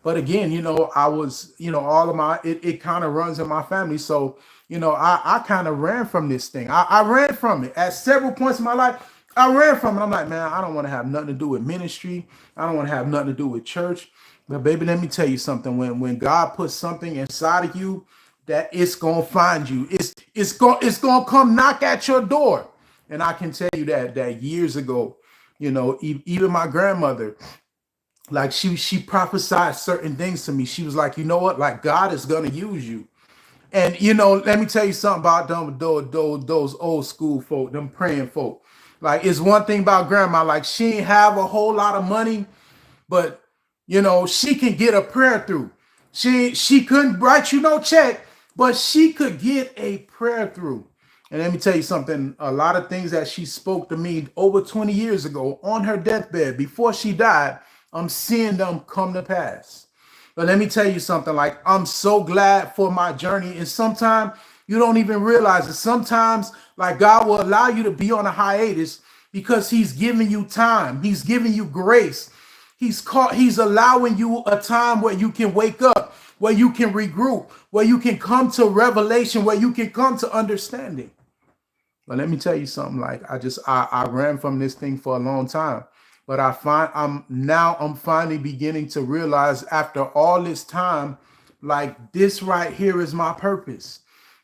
But again, you know, I was, you know, all of it kind of runs in my family. So, you know, I kind of ran from this thing. I ran from it at several points in my life. I ran from it. I'm like, man, I don't want to have nothing to do with ministry. I don't want to have nothing to do with church. But baby, let me tell you something. When God puts something inside of you, that it's gonna find you. It's gonna come knock at your door. And I can tell you that years ago, you know, even my grandmother, like she prophesied certain things to me. She was like, you know what? Like God is gonna use you. And you know, let me tell you something about them, those old school folk, them praying folk. Like it's one thing about grandma, like she ain't have a whole lot of money, but you know, she can get a prayer through. She couldn't write you no check, but she could get a prayer through. And let me tell you something, a lot of things that she spoke to me over 20 years ago on her deathbed before she died, I'm seeing them come to pass. But let me tell you something, like I'm so glad for my journey. And sometimes you don't even realize it. Sometimes like God will allow you to be on a hiatus because he's giving you time. He's giving you grace. He's allowing you a time where you can wake up, where you can regroup, where you can come to revelation, where you can come to understanding. But let me tell you something, like I ran from this thing for a long time. But I'm finally beginning to realize after all this time, like this right here is my purpose.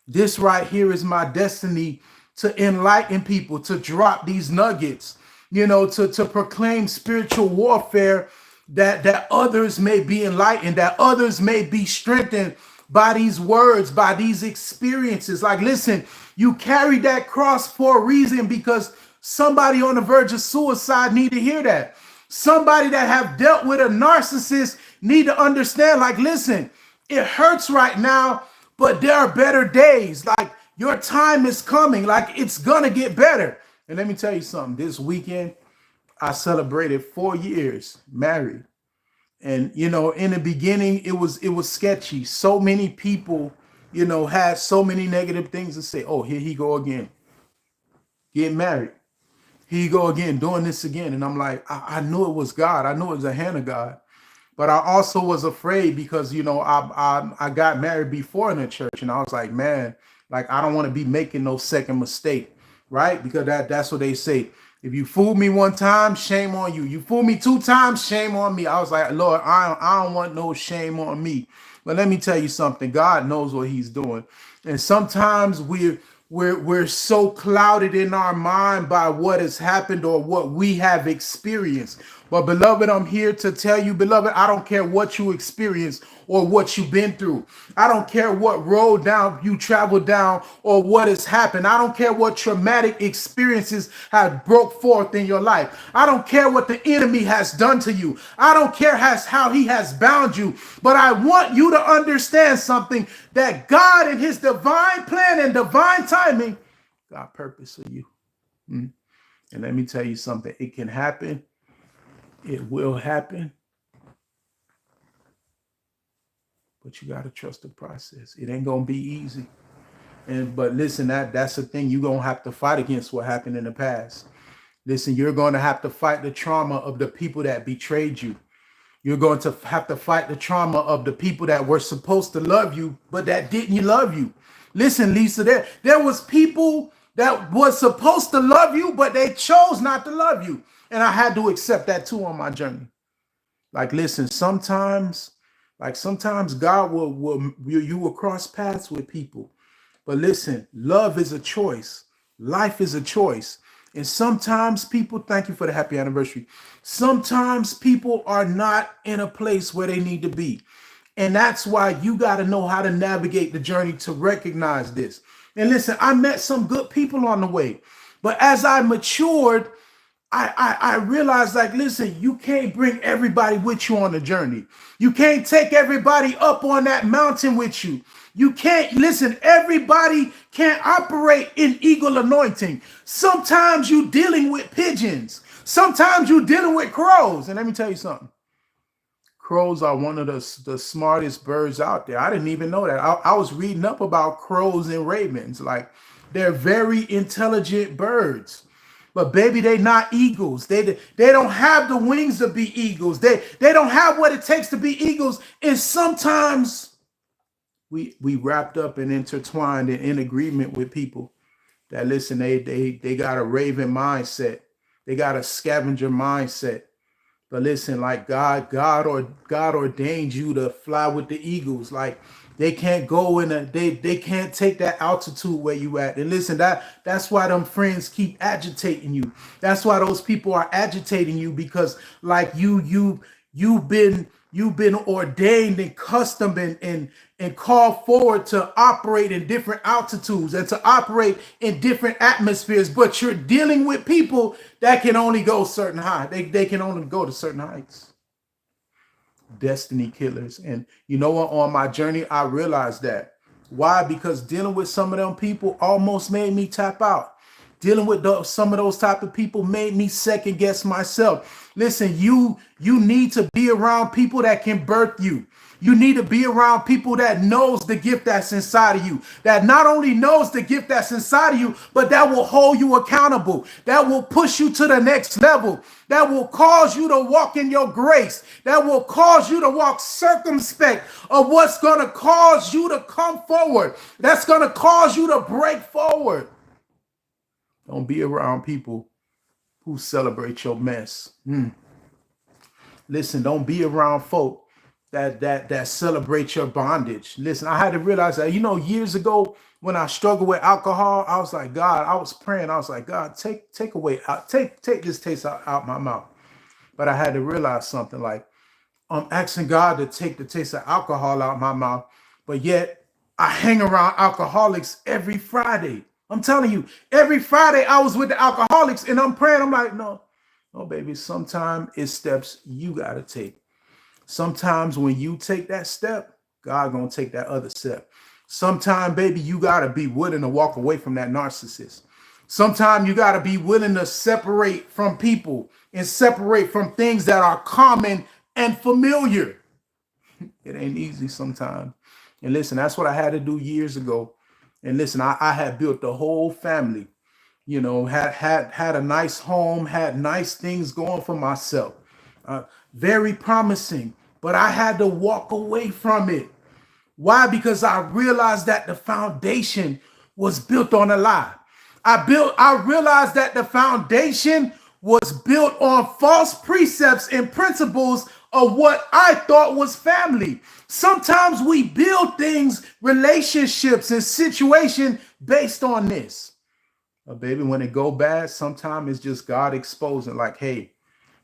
This right here is my destiny, to enlighten people, to drop these nuggets, you know, to proclaim spiritual warfare, that others may be enlightened, that others may be strengthened by these words, by these experiences. Like, listen, you carry that cross for a reason, because somebody on the verge of suicide need to hear that. Somebody that have dealt with a narcissist need to understand, like, listen, it hurts right now, but there are better days. Like, your time is coming. Like, it's gonna get better. And let me tell you something. This weekend, I celebrated 4 years married. And, you know, in the beginning, it was sketchy. So many people, you know, had so many negative things to say. Oh, here he go again. Get married. Here you go again, doing this again. And I'm like, I knew it was God. I knew it was the hand of God. But I also was afraid because, I got married before in the church. And I was like, man, like, I don't want to be making no second mistake. Right? Because that's what they say. If you fool me one time, shame on you. You fool me two times, shame on me. I was like, Lord, I don't want no shame on me. But let me tell you something. God knows what he's doing. And sometimes we're so clouded in our mind by what has happened or what we have experienced. But beloved, I'm here to tell you, beloved, I don't care what you experienced or what you've been through. I don't care what road down you traveled down or what has happened. I don't care what traumatic experiences have broke forth in your life. I don't care what the enemy has done to you. I don't care how he has bound you. But I want you to understand something, that God in his divine plan and divine timing got purpose for you. And let me tell you something. It can happen. It will happen. But you got to trust the process. It ain't going to be easy. But listen, that's the thing. You're going to have to fight against what happened in the past. Listen, you're going to have to fight the trauma of the people that betrayed you. You're going to have to fight the trauma of the people that were supposed to love you, but that didn't love you. Listen, Lisa, there was people that was supposed to love you, but they chose not to love you. And I had to accept that too on my journey. Like, listen, sometimes God you will cross paths with people. But listen, love is a choice. Life is a choice. And sometimes people, thank you for the happy anniversary. Sometimes people are not in a place where they need to be. And that's why you got to know how to navigate the journey to recognize this. And listen, I met some good people on the way. But as I matured, I realized, like, listen, you can't bring everybody with you on the journey. You can't take everybody up on that mountain with you. You can't, listen, everybody can't operate in eagle anointing. Sometimes you're dealing with pigeons. Sometimes you're dealing with crows. And let me tell you something. Crows are one of the smartest birds out there. I didn't even know that. I was reading up about crows and ravens. Like, they're very intelligent birds. But baby, they not eagles. They don't have the wings to be eagles. They don't have what it takes to be eagles. And sometimes we wrapped up and intertwined and in agreement with people that, listen, they got a raven mindset. They got a scavenger mindset. But listen, like, God ordained you to fly with the eagles. Like, they can't go they can't take that altitude where you at. And listen, that's why them friends keep agitating you. That's why those people are agitating you, because like you've been ordained and custom and called forward to operate in different altitudes and to operate in different atmospheres. But you're dealing with people that can only go certain high. They can only go to certain heights. Destiny killers. And you know what? On my journey, I realized that. Why? Because dealing with some of them people almost made me tap out. Dealing with some of those type of people made me second guess myself. Listen, you need to be around people that can birth you. You need to be around people that knows the gift that's inside of you, that not only knows the gift that's inside of you, but that will hold you accountable, that will push you to the next level, that will cause you to walk in your grace, that will cause you to walk circumspect of what's going to cause you to come forward, that's going to cause you to break forward. Don't be around people who celebrate your mess. Listen, don't be around folk that celebrate your bondage. Listen, I had to realize that, years ago when I struggled with alcohol, I was like, God, I was praying. I was like, God, take this taste out my mouth. But I had to realize something, like, I'm asking God to take the taste of alcohol out my mouth, but yet I hang around alcoholics every Friday. I'm telling you, every Friday I was with the alcoholics and I'm praying. I'm like, no, baby, sometimes it's steps you got to take. Sometimes when you take that step, God gonna take that other step. Sometimes, baby, you gotta be willing to walk away from that narcissist. Sometimes you gotta be willing to separate from people and separate from things that are common and familiar. It ain't easy sometimes. And listen, that's what I had to do years ago. And listen, I had built the whole family. Had a nice home, had nice things going for myself, very promising. But I had to walk away from it. Why? Because I realized that the foundation was built on a lie. I realized that the foundation was built on false precepts and principles of what I thought was family. Sometimes we build things, relationships, and situation based on this. Baby, when it go bad, sometimes it's just God exposing, like, hey,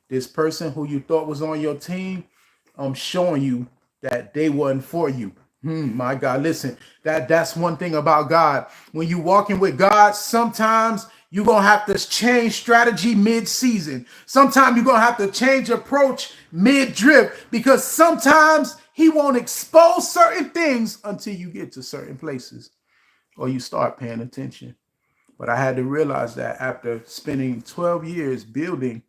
this person who you thought was on your team, I'm showing you that they wasn't for you. My God, listen, that's one thing about God. When you walking with God, sometimes you're gonna have to change strategy mid-season. Sometimes you're gonna have to change approach mid-drift, because sometimes he won't expose certain things until you get to certain places or you start paying attention. But I had to realize that after spending 12 years building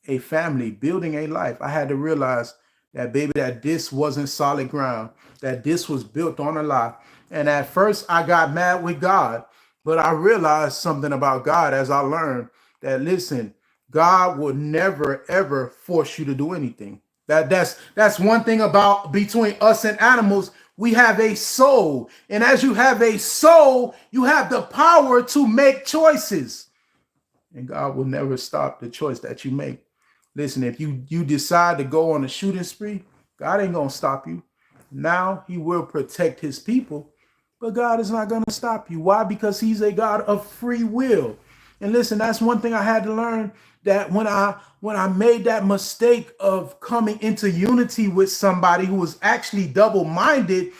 a family, building a life, I had to realize that, baby, that this wasn't solid ground, that this was built on a lie. And at first I got mad with God, but I realized something about God as I learned that, listen, God will never ever force you to do anything. That's one thing about between us and animals. We have a soul. And as you have a soul, you have the power to make choices. And God will never stop the choice that you make. Listen, if you decide to go on a shooting spree, God ain't gonna stop you. Now he will protect his people, but God is not gonna stop you. Why? Because he's a God of free will. And listen, that's one thing I had to learn, that when I made that mistake of coming into unity with somebody who was actually double-minded,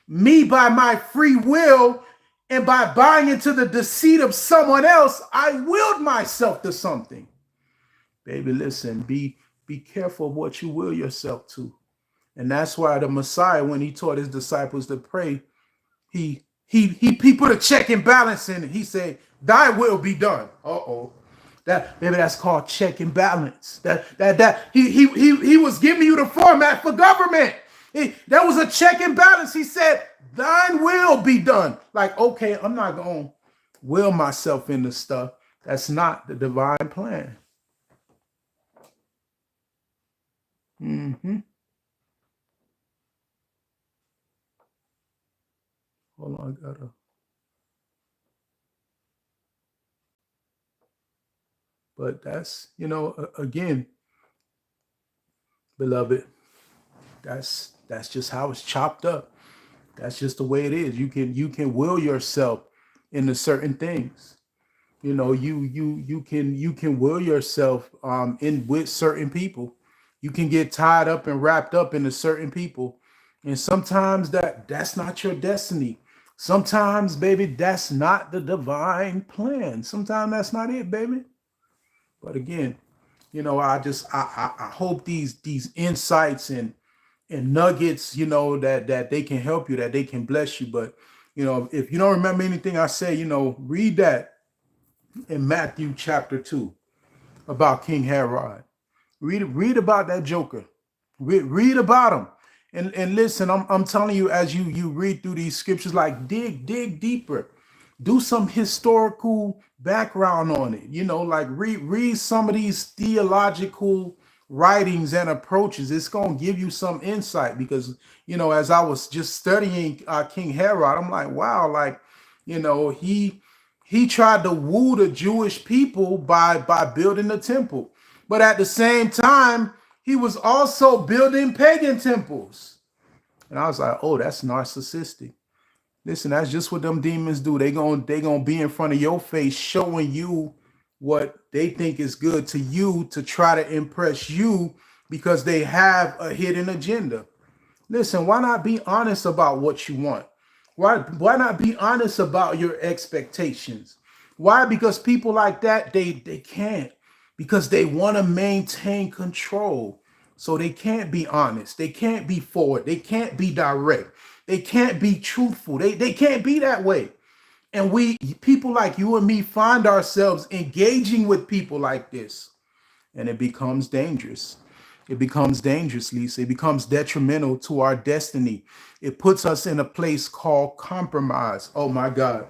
me by my free will and by buying into the deceit of someone else, I willed myself to something. Baby, listen, be careful of what you will yourself to. And that's why the Messiah, when he taught his disciples to pray, he put a check and balance in it. He said, thy will be done. Uh-oh. That's called check and balance. He was giving you the format for government. That was a check and balance. He said, thine will be done. Like, okay, I'm not going to will myself into stuff. That's not the divine plan. Hold on, I gotta. But that's, again, beloved, that's just how it's chopped up. That's just the way it is. You can will yourself into certain things. You can will yourself in with certain people. You can get tied up and wrapped up into certain people. And sometimes that's not your destiny. Sometimes, baby, that's not the divine plan. Sometimes that's not it, baby. But again, I hope these insights and nuggets, that they can help you, that they can bless you. But if you don't remember anything I say, read that in Matthew chapter 2 about King Herod. Read about that joker. Read about him. And listen, I'm telling you, as you read through these scriptures, like dig deeper. Do some historical background on it. Like read some of these theological writings and approaches. It's going to give you some insight, because as I was just studying King Herod, I'm like, wow, like, he tried to woo the Jewish people by building the temple, but at the same time he was also building pagan temples. And I was like, oh, that's narcissistic. Listen, that's just what them demons do. They gonna be in front of your face, showing you what they think is good to you, to try to impress you, because they have a hidden agenda. Listen, why not be honest about what you want? Why not be honest about your expectations? Why? Because people like that, they can't, because they want to maintain control. So they can't be honest. They can't be forward. They can't be direct. They can't be truthful. They can't be that way. And people like you and me, find ourselves engaging with people like this. And it becomes dangerous. It becomes dangerous, Lisa. It becomes detrimental to our destiny. It puts us in a place called compromise. Oh my God.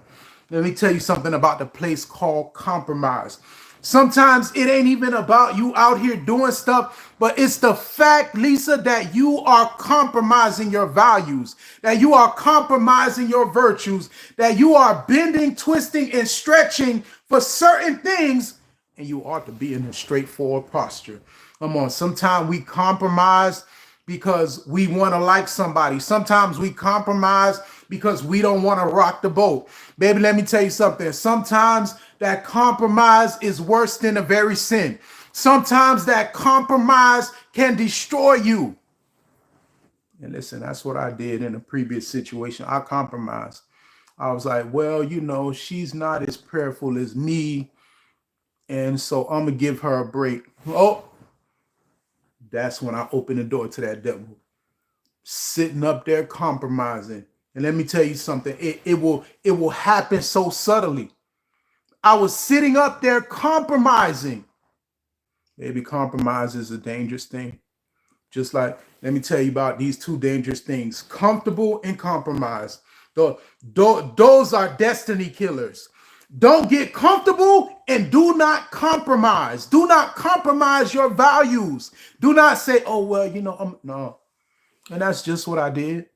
Let me tell you something about the place called compromise. Sometimes it ain't even about you out here doing stuff, but it's the fact, Lisa, that you are compromising your values, that you are compromising your virtues, that you are bending, twisting, and stretching for certain things, and you ought to be in a straightforward posture. Come on, sometimes we compromise because we want to like somebody. Sometimes we compromise because we don't want to rock the boat. Baby, let me tell you something. Sometimes that compromise is worse than the very sin. Sometimes that compromise can destroy you. And listen, that's what I did in a previous situation. I compromised. I was like, well, she's not as prayerful as me. And so I'm going to give her a break. Oh, that's when I opened the door to that devil. Sitting up there compromising. And let me tell you something. It will happen so subtly. I was sitting up there compromising. Maybe compromise is a dangerous thing. Just like, let me tell you about these two dangerous things: comfortable and compromise. Those are destiny killers. Don't get comfortable and do not compromise. Do not compromise your values. Do not say, oh, well, no. And that's just what I did.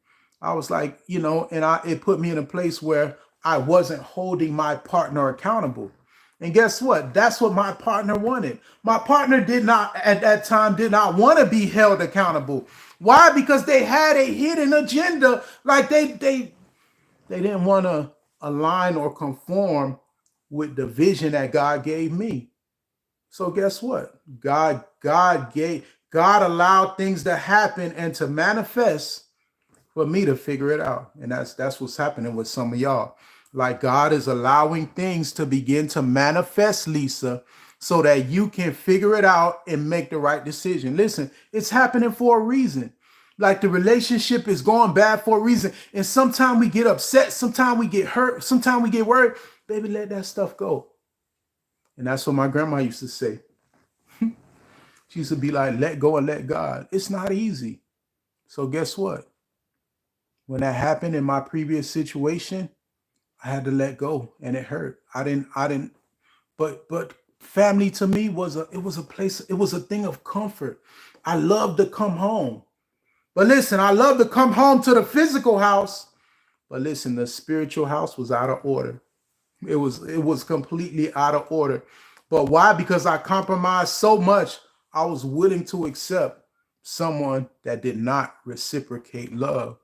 I was like, it put me in a place where I wasn't holding my partner accountable. And guess what? That's what my partner wanted. My partner at that time did not want to be held accountable. Why? Because they had a hidden agenda. Like they didn't want to align or conform with the vision that God gave me. So guess what? God allowed things to happen and to manifest for me to figure it out. And that's what's happening with some of y'all. Like, God is allowing things to begin to manifest, Lisa, so that you can figure it out and make the right decision. Listen, it's happening for a reason. Like, the relationship is going bad for a reason. And sometimes we get upset, sometimes we get hurt, sometimes we get worried. Baby, let that stuff go. And that's what my grandma used to say. She used to be like, let go and let God. It's not easy. So guess what? When that happened in my previous situation, I had to let go, and it hurt. I didn't, but family to me was a place, it was a thing of comfort. I love to come home. But listen, I love to come home to the physical house. But listen, the spiritual house was out of order. It was completely out of order. But why? Because I compromised so much, I was willing to accept someone that did not reciprocate love.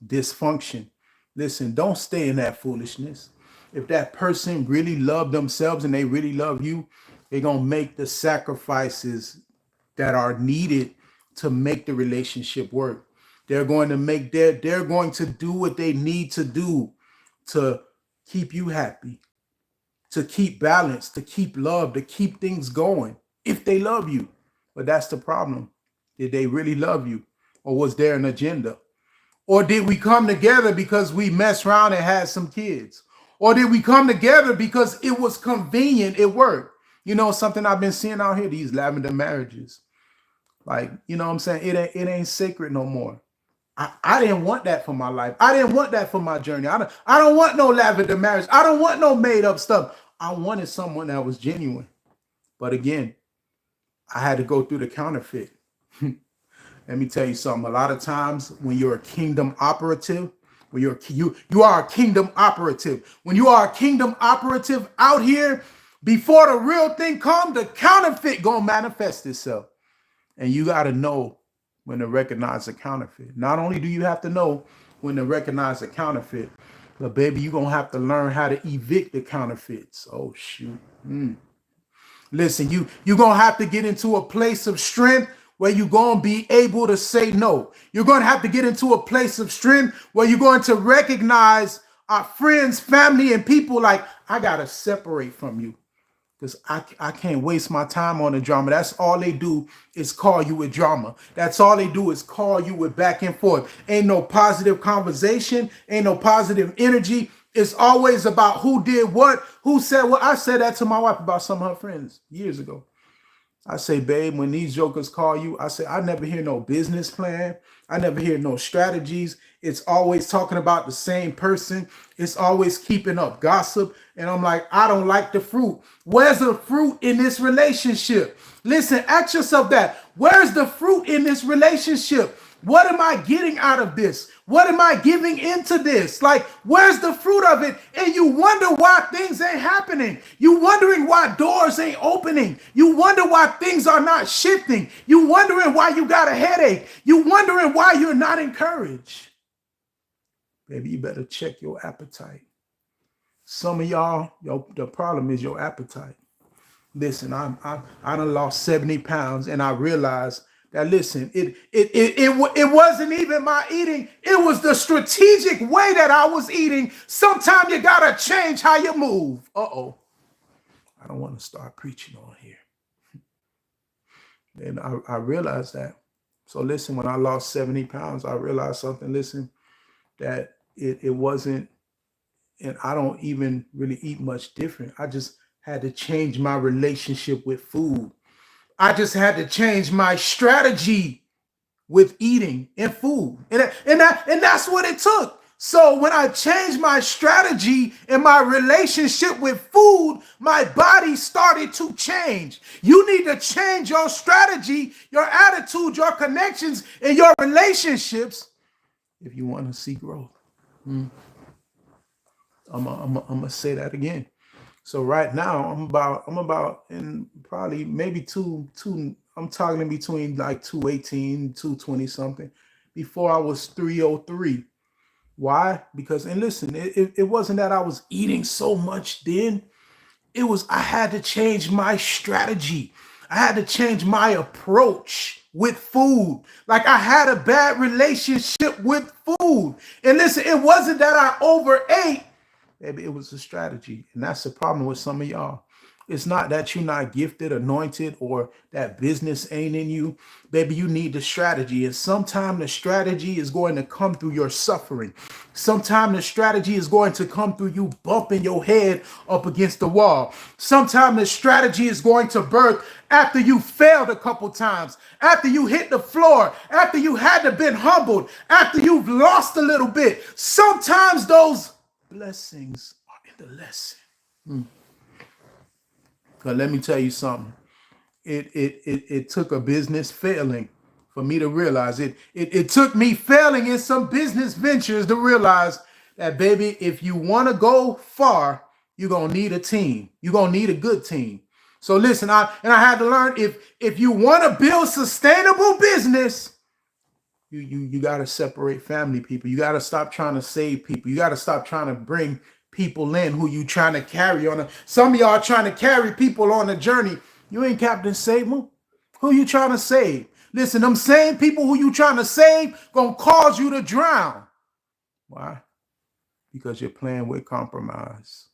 Dysfunction. Listen, don't stay in that foolishness. If that person really loved themselves and they really love you, they're going to make the sacrifices that are needed to make the relationship work. They're going to do what they need to do to keep you happy, to keep balance, to keep love, to keep things going, if they love you. But that's the problem. Did they really love you? Or was there an agenda? Or did we come together because we messed around and had some kids? Or did we come together because it was convenient, it worked? Something I've been seeing out here, these lavender marriages. Like, what I'm saying? It ain't sacred no more. I didn't want that for my life. I didn't want that for my journey. I don't want no lavender marriage. I don't want no made up stuff. I wanted someone that was genuine. But again, I had to go through the counterfeit. Let me tell you something. A lot of times when you're a kingdom operative, when you are a kingdom operative. When you are a kingdom operative out here, before the real thing comes, the counterfeit gonna manifest itself. And you got to know when to recognize a counterfeit. Not only do you have to know when to recognize a counterfeit, but baby, you're going to have to learn how to evict the counterfeits. Oh, shoot. Listen, you're going to have to get into a place of strength where you're going to be able to say no. You're going to have to get into a place of strength where you're going to recognize our friends, family, and people. Like, I got to separate from you. Because I can't waste my time on the drama. That's all they do is call you with drama. That's all they do is call you with back and forth. Ain't no positive conversation. Ain't no positive energy. It's always about who did what, who said what. I said that to my wife about some of her friends years ago. I say, babe, when these jokers call you, I say, I never hear no business plan. I never hear no strategies. It's always talking about the same person. It's always keeping up gossip. And I'm like, I don't like the fruit. Where's the fruit in this relationship? Listen, ask yourself that. Where's the fruit in this relationship? What am I getting out of this? What am I giving into this? Like, where's the fruit of it? And you wonder why things ain't happening. You wondering why doors ain't opening. You wonder why things are not shifting. You wondering why you got a headache. You wondering why you're not encouraged. Baby, you better check your appetite. Some of y'all, the problem is your appetite. Listen, I done lost 70 pounds, and I realized that, listen, it wasn't even my eating. It was the strategic way that I was eating. Sometimes you gotta change how you move. Uh-oh. I don't want to start preaching on here. And I realized that. So listen, when I lost 70 pounds, I realized something. Listen, that it wasn't, and I don't even really eat much different. I just had to change my relationship with food. I just had to change my strategy with eating and food. And that's what it took. So when I changed my strategy and my relationship with food, my body started to change. You need to change your strategy, your attitude, your connections, and your relationships if you want to see growth. I'm gonna say that again. So right now I'm about in probably maybe two. I'm talking in between like 218, 220 something. Before I was 303. Why? Because, and listen, it wasn't that I was eating so much then. It was I had to change my strategy. I had to change my approach with food. Like I had a bad relationship with food. And listen, it wasn't that I overate. Baby, it was a strategy. And that's the problem with some of y'all. It's not that you're not gifted, anointed, or that business ain't in you. Baby, you need the strategy. And sometimes the strategy is going to come through your suffering. Sometimes the strategy is going to come through you bumping your head up against the wall. Sometimes the strategy is going to birth after you failed a couple times, after you hit the floor, after you had to been humbled, after you've lost a little bit. Sometimes those blessings are in the lesson. But let me tell you something. It took a business failing for me to realize it. It took me failing in some business ventures to realize that, baby, if you want to go far, you're gonna need a team. You're gonna need a good team. So listen, I had to learn if you want to build sustainable business, you got to separate family people. You got to stop trying to save people. You got to stop trying to bring people in who you trying to carry on. Some of y'all are trying to carry people on the journey. You ain't Captain Sable. Who you trying to save? Listen, them same people who you trying to save gonna cause you to drown. Why? Because you're playing with compromise.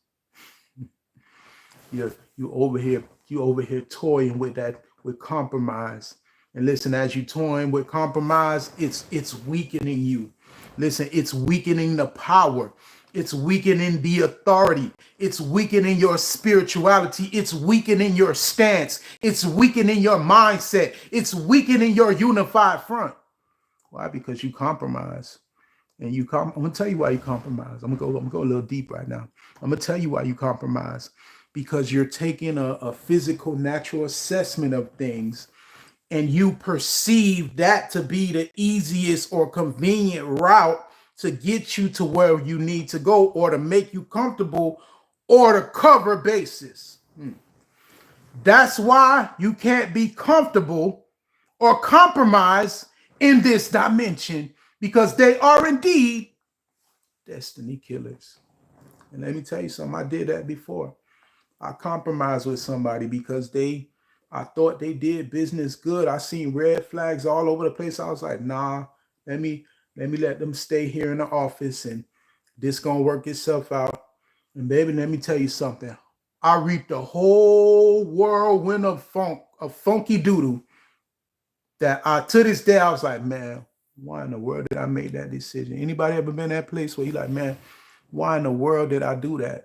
You over here toying with compromise. And listen, as you toying with compromise, it's weakening you. Listen, it's weakening the power. It's weakening the authority. It's weakening your spirituality. It's weakening your stance. It's weakening your mindset. It's weakening your unified front. Why? Because you compromise. And I'm gonna tell you why you compromise. I'm gonna go a little deep right now. I'm gonna tell you why you compromise. Because you're taking a physical, natural assessment of things, and you perceive that to be the easiest or convenient route to get you to where you need to go, or to make you comfortable, or to cover bases. That's why you can't be comfortable or compromise in this dimension, because they are indeed destiny killers. And let me tell you something, I did that before. I compromised with somebody because I thought they did business good. I seen red flags all over the place. I was like, nah, let me let them stay here in the office, and this gonna work itself out. And baby, let me tell you something. I reaped a whole whirlwind of funky doodle that to this day, I was like, man, why in the world did I make that decision? Anybody ever been in that place where you like, man, why in the world did I do that?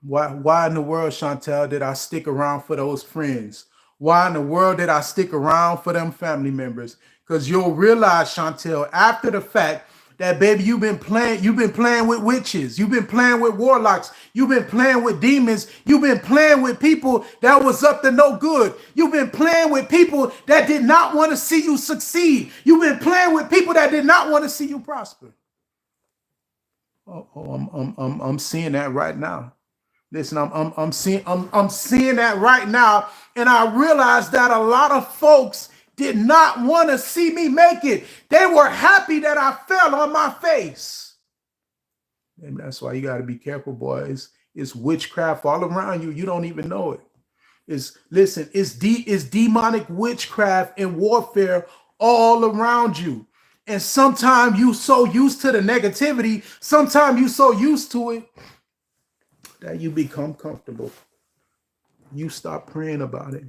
Why in the world, Chantel, did I stick around for those friends? Why in the world did I stick around for them family members? Because you'll realize, Chantel, after the fact, that baby, you've been playing with witches, you've been playing with warlocks, you've been playing with demons, you've been playing with people that was up to no good. You've been playing with people that did not want to see you succeed. You've been playing with people that did not want to see you prosper. I'm seeing that right now. Listen, I'm seeing that right now, and I realize that a lot of folks did not want to see me make it. They were happy that I fell on my face. And that's why you got to be careful, boys. It's witchcraft all around you. You don't even know it. It's demonic witchcraft and warfare all around you. And sometimes you so used to the negativity, sometimes you so used to it that you become comfortable. You stop praying about it.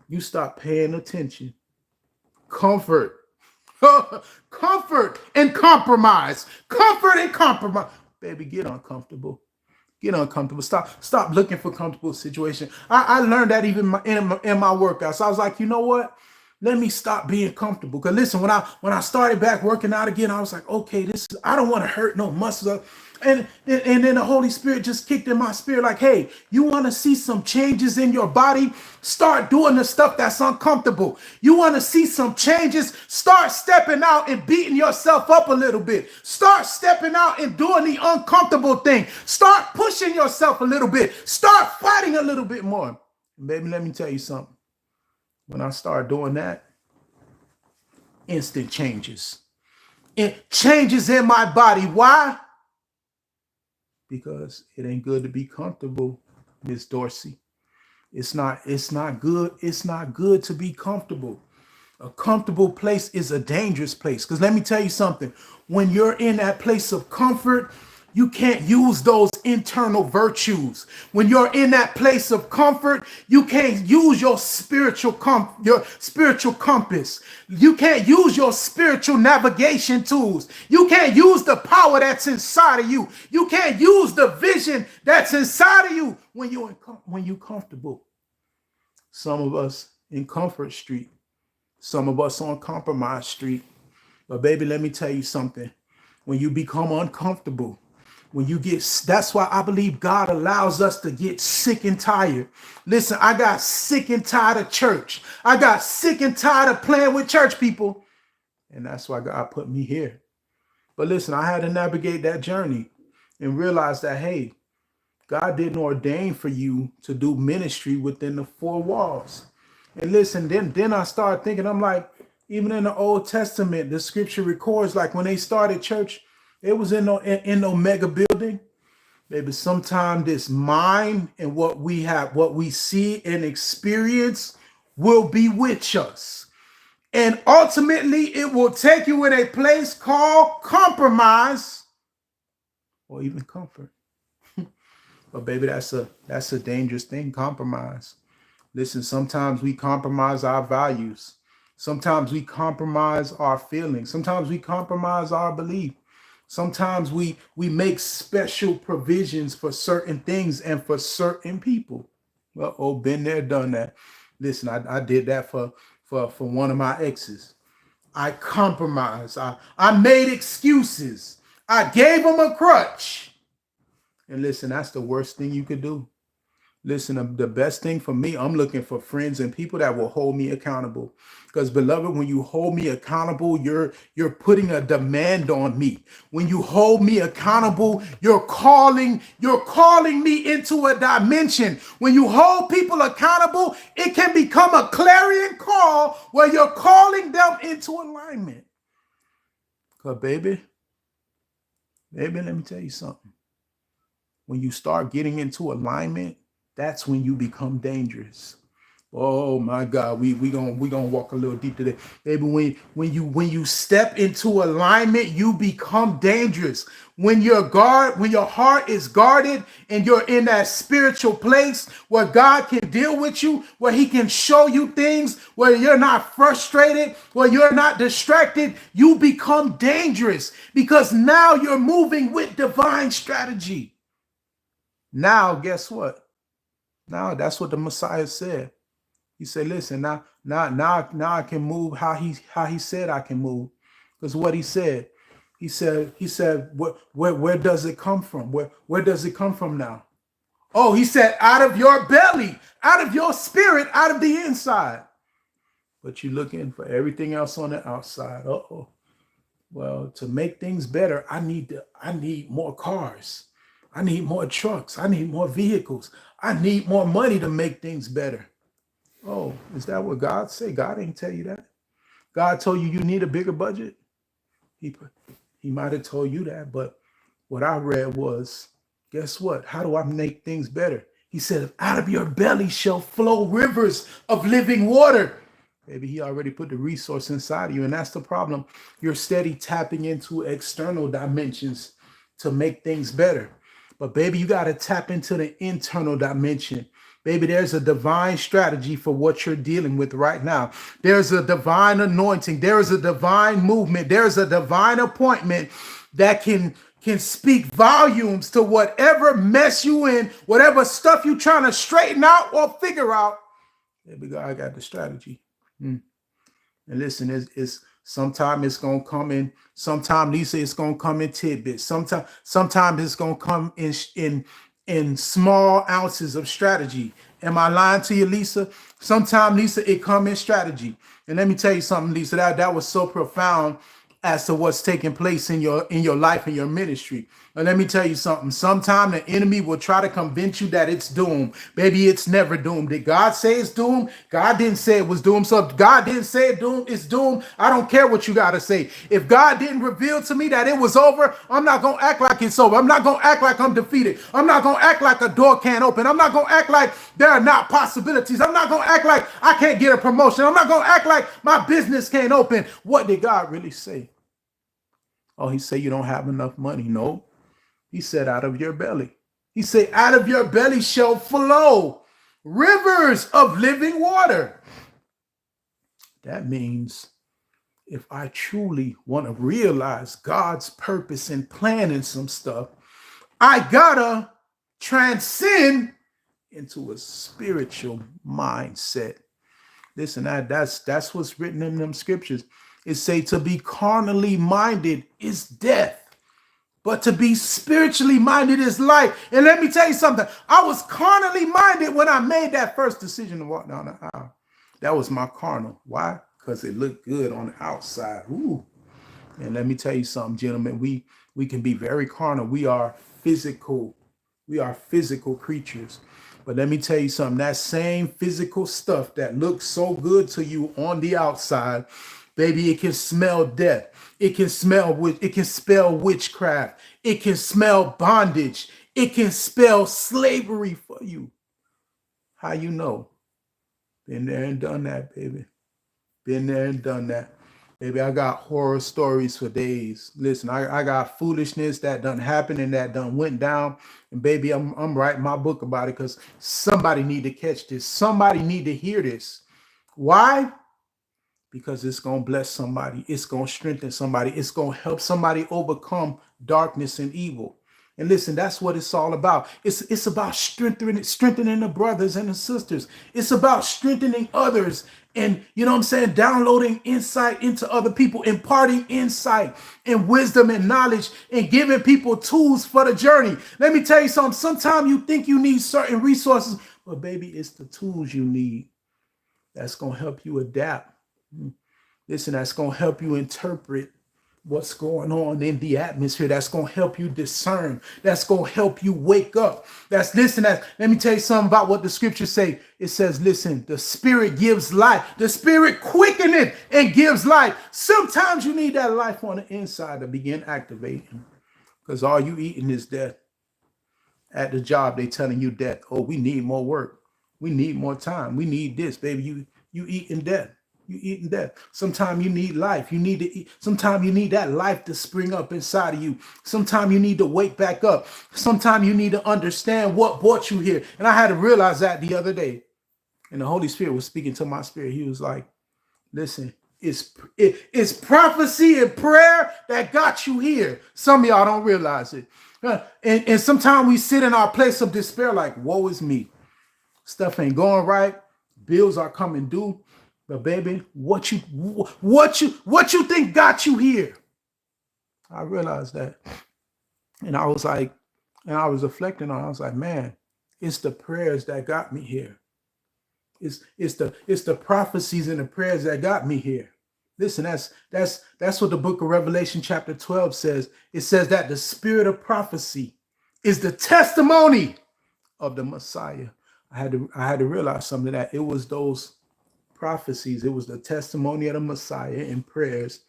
You stop paying attention. Comfort. Comfort and compromise. Comfort and compromise. Baby, get uncomfortable. Get uncomfortable. Stop looking for comfortable situation. I learned that even in my workouts. I was like, you know what? Let me stop being comfortable. Because listen, when I started back working out again, I was like, okay, I don't want to hurt no muscles. And then the Holy Spirit just kicked in my spirit like, hey, you want to see some changes in your body? Start doing the stuff that's uncomfortable. You want to see some changes? Start stepping out and beating yourself up a little bit. Start stepping out and doing the uncomfortable thing. Start pushing yourself a little bit. Start fighting a little bit more. And baby, let me tell you something. When I start doing that, instant changes. It changes in my body. Why? Because it ain't good to be comfortable, Miss Dorsey. It's not good. It's not good to be comfortable. A comfortable place is a dangerous place. Because let me tell you something. When you're in that place of comfort, you can't use those internal virtues. When you're in that place of comfort, you can't use your spiritual compass. You can't use your spiritual navigation tools. You can't use the power that's inside of you. You can't use the vision that's inside of you when you're comfortable. Some of us in Comfort Street, some of us on Compromise Street. But baby, let me tell you something. When you become uncomfortable, that's why I believe God allows us to get sick and tired. Listen, I got sick and tired of church. I got sick and tired of playing with church people. And that's why God put me here. But listen, I had to navigate that journey and realize that, hey, God didn't ordain for you to do ministry within the four walls. And listen, then I started thinking, I'm like, even in the Old Testament, the scripture records like when they started church, it was in no mega building. Maybe sometime this mind and what we see and experience will be with us. And ultimately, it will take you in a place called compromise or even comfort. But baby, that's a dangerous thing, compromise. Listen, sometimes we compromise our values. Sometimes we compromise our feelings. Sometimes we compromise our belief. Sometimes we make special provisions for certain things and for certain people. Well, been there, done that. Listen, I did that for one of my exes. I compromised. I made excuses. I gave them a crutch. And listen, that's the worst thing you could do. Listen, the best thing for me, I'm looking for friends and people that will hold me accountable. Because beloved, when you hold me accountable, you're putting a demand on me. When you hold me accountable, you're calling me into a dimension. When you hold people accountable, it can become a clarion call where you're calling them into alignment. Because baby, let me tell you something. When you start getting into alignment, that's when you become dangerous. Oh my God, we gonna walk a little deep today, baby. When you step into alignment, you become dangerous. When your heart is guarded and you're in that spiritual place where God can deal with you, where He can show you things, where you're not frustrated, where you're not distracted, you become dangerous because now you're moving with divine strategy. Now, guess what? Now, that's what the Messiah said. He said, listen, now I can move how he said I can move. Because what he said, he said, where does it come from? Where does it come from now? Oh, he said, out of your belly, out of your spirit, out of the inside. But you're looking for everything else on the outside. Uh-oh. Well, to make things better, I need more cars. I need more trucks. I need more vehicles. I need more money to make things better. Oh, is that what God said? God ain't tell you that. God told you need a bigger budget. He he might have told you that, but what I read was, guess what? How do I make things better? He said, out of your belly shall flow rivers of living water. Maybe he already put the resource inside of you, and that's the problem. You're steady tapping into external dimensions to make things better. But baby, you got to tap into the internal dimension. Baby, there's a divine strategy for what you're dealing with right now. There's a divine anointing. There is a divine movement. There's a divine appointment that can speak volumes to whatever mess you in, whatever stuff you're trying to straighten out or figure out. Baby, God got the strategy. And listen, it's sometimes it's gonna come in. Sometimes Lisa, it's gonna come in tidbits. Sometimes it's gonna come in small ounces of strategy. Am I lying to you, Lisa? Sometimes, Lisa, it come in strategy. And let me tell you something, Lisa. That was so profound as to what's taking place in your life and your ministry. And let me tell you something. Sometime the enemy will try to convince you that it's doomed. Baby, it's never doomed. Did God say it's doomed? God didn't say it was doomed. So if God didn't say it doomed, it's doomed. I don't care what you got to say. If God didn't reveal to me that it was over, I'm not going to act like it's over. I'm not going to act like I'm defeated. I'm not going to act like a door can't open. I'm not going to act like there are not possibilities. I'm not going to act like I can't get a promotion. I'm not going to act like my business can't open. What did God really say? Oh, he said you don't have enough money. No, he said out of your belly. He said out of your belly shall flow rivers of living water. That means if I truly want to realize God's purpose and plan in some stuff, I gotta transcend into a spiritual mindset. Listen, that's what's written in them scriptures. It say to be carnally minded is death, but to be spiritually minded is life. And let me tell you something. I was carnally minded when I made that first decision to walk down the aisle. That was my carnal. Why? Because it looked good on the outside. Ooh. And let me tell you something, gentlemen. We can be very carnal. We are physical. We are physical creatures. But let me tell you something. That same physical stuff that looks so good to you on the outside, baby, it can smell death. It can spell witchcraft. It can smell bondage. It can spell slavery for you. How you know? Been there and done that, baby. Been there and done that. Baby, I got horror stories for days. Listen, I got foolishness that done happened and that done went down. And baby, I'm writing my book about it because somebody need to catch this. Somebody need to hear this. Why? Because it's going to bless somebody. It's going to strengthen somebody. It's going to help somebody overcome darkness and evil. And listen, that's what it's all about. It's about strengthening the brothers and the sisters. It's about strengthening others and, you know what I'm saying, downloading insight into other people, imparting insight and wisdom and knowledge and giving people tools for the journey. Let me tell you something. Sometimes you think you need certain resources, but baby, it's the tools you need that's going to help you adapt. Listen, that's going to help you interpret what's going on in the atmosphere. That's going to help you discern. That's going to help you wake up. Let me tell you something about what the scriptures say. It says, listen, the spirit gives life. The spirit quickeneth and gives life. Sometimes you need that life on the inside to begin activating because all you eating is death. At the job, they telling you death. Oh, we need more work. We need more time. We need this, baby. You eating death. You eating death. Sometimes you need life. You need to eat. Sometimes you need that life to spring up inside of you. Sometimes you need to wake back up. Sometimes you need to understand what brought you here. And I had to realize that the other day. And the Holy Spirit was speaking to my spirit. He was like, listen, it's prophecy and prayer that got you here. Some of y'all don't realize it. And sometimes we sit in our place of despair like, woe is me. Stuff ain't going right. Bills are coming due. But baby, what you think got you here? I realized that. And I was like, and I was reflecting on it. I was like, man, it's the prayers that got me here. It's the prophecies and the prayers that got me here. Listen, that's what the book of Revelation chapter 12 says. It says that the spirit of prophecy is the testimony of the Messiah. I had to realize something, that it was those prophecies, it was the testimony of the Messiah and prayers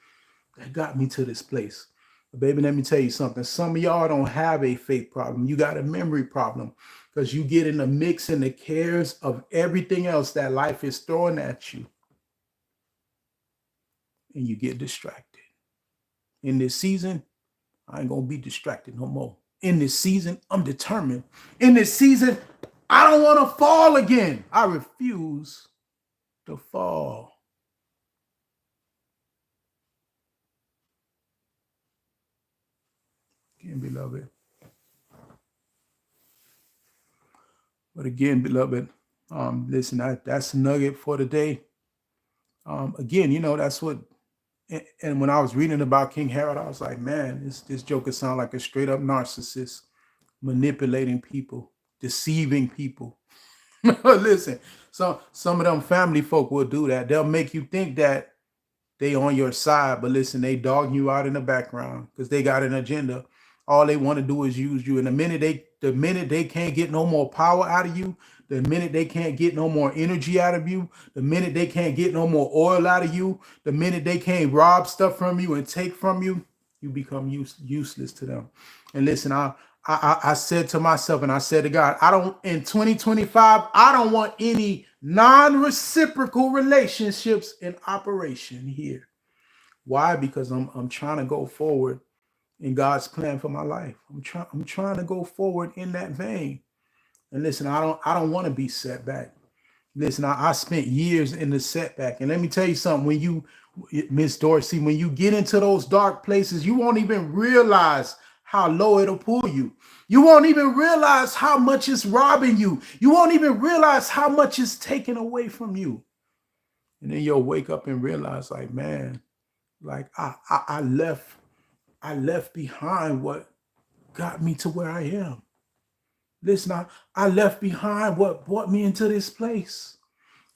that got me to this place. But baby, let me tell you something. Some of y'all don't have a faith problem. You got a memory problem, because you get in the mix and the cares of everything else that life is throwing at you, and you get distracted. In this season, I ain't gonna be distracted no more. In this season, I'm determined. In this season, I don't want to fall again. I refuse to fall. Again, beloved. But again, beloved, listen, that's a nugget for today. Again, that's what. And when I was reading about King Herod, I was like, man, this joker sounds like a straight up narcissist, manipulating people, deceiving people. Listen, some of them family folk will do that. They'll make you think that they on your side, but listen, they dog you out in the background because they got an agenda. All they want to do is use you. And the minute they can't get no more power out of you, the minute they can't get no more energy out of you, the minute they can't get no more oil out of you, the minute they can't rob stuff from you and take from you, you become useless to them. And listen, I said to myself, and I said to God, in 2025, I don't want any non-reciprocal relationships in operation here. Why? Because I'm trying to go forward in God's plan for my life. I'm trying to go forward in that vein. And listen, I don't want to be set back. Listen, I spent years in the setback. And let me tell you something, when you, Miss Dorsey, when you get into those dark places, you won't even realize how low it'll pull you. You won't even realize how much it's robbing you. You won't even realize how much it's taken away from you. And then you'll wake up and realize, like, man, like I left behind what got me to where I am. Listen, I left behind what brought me into this place.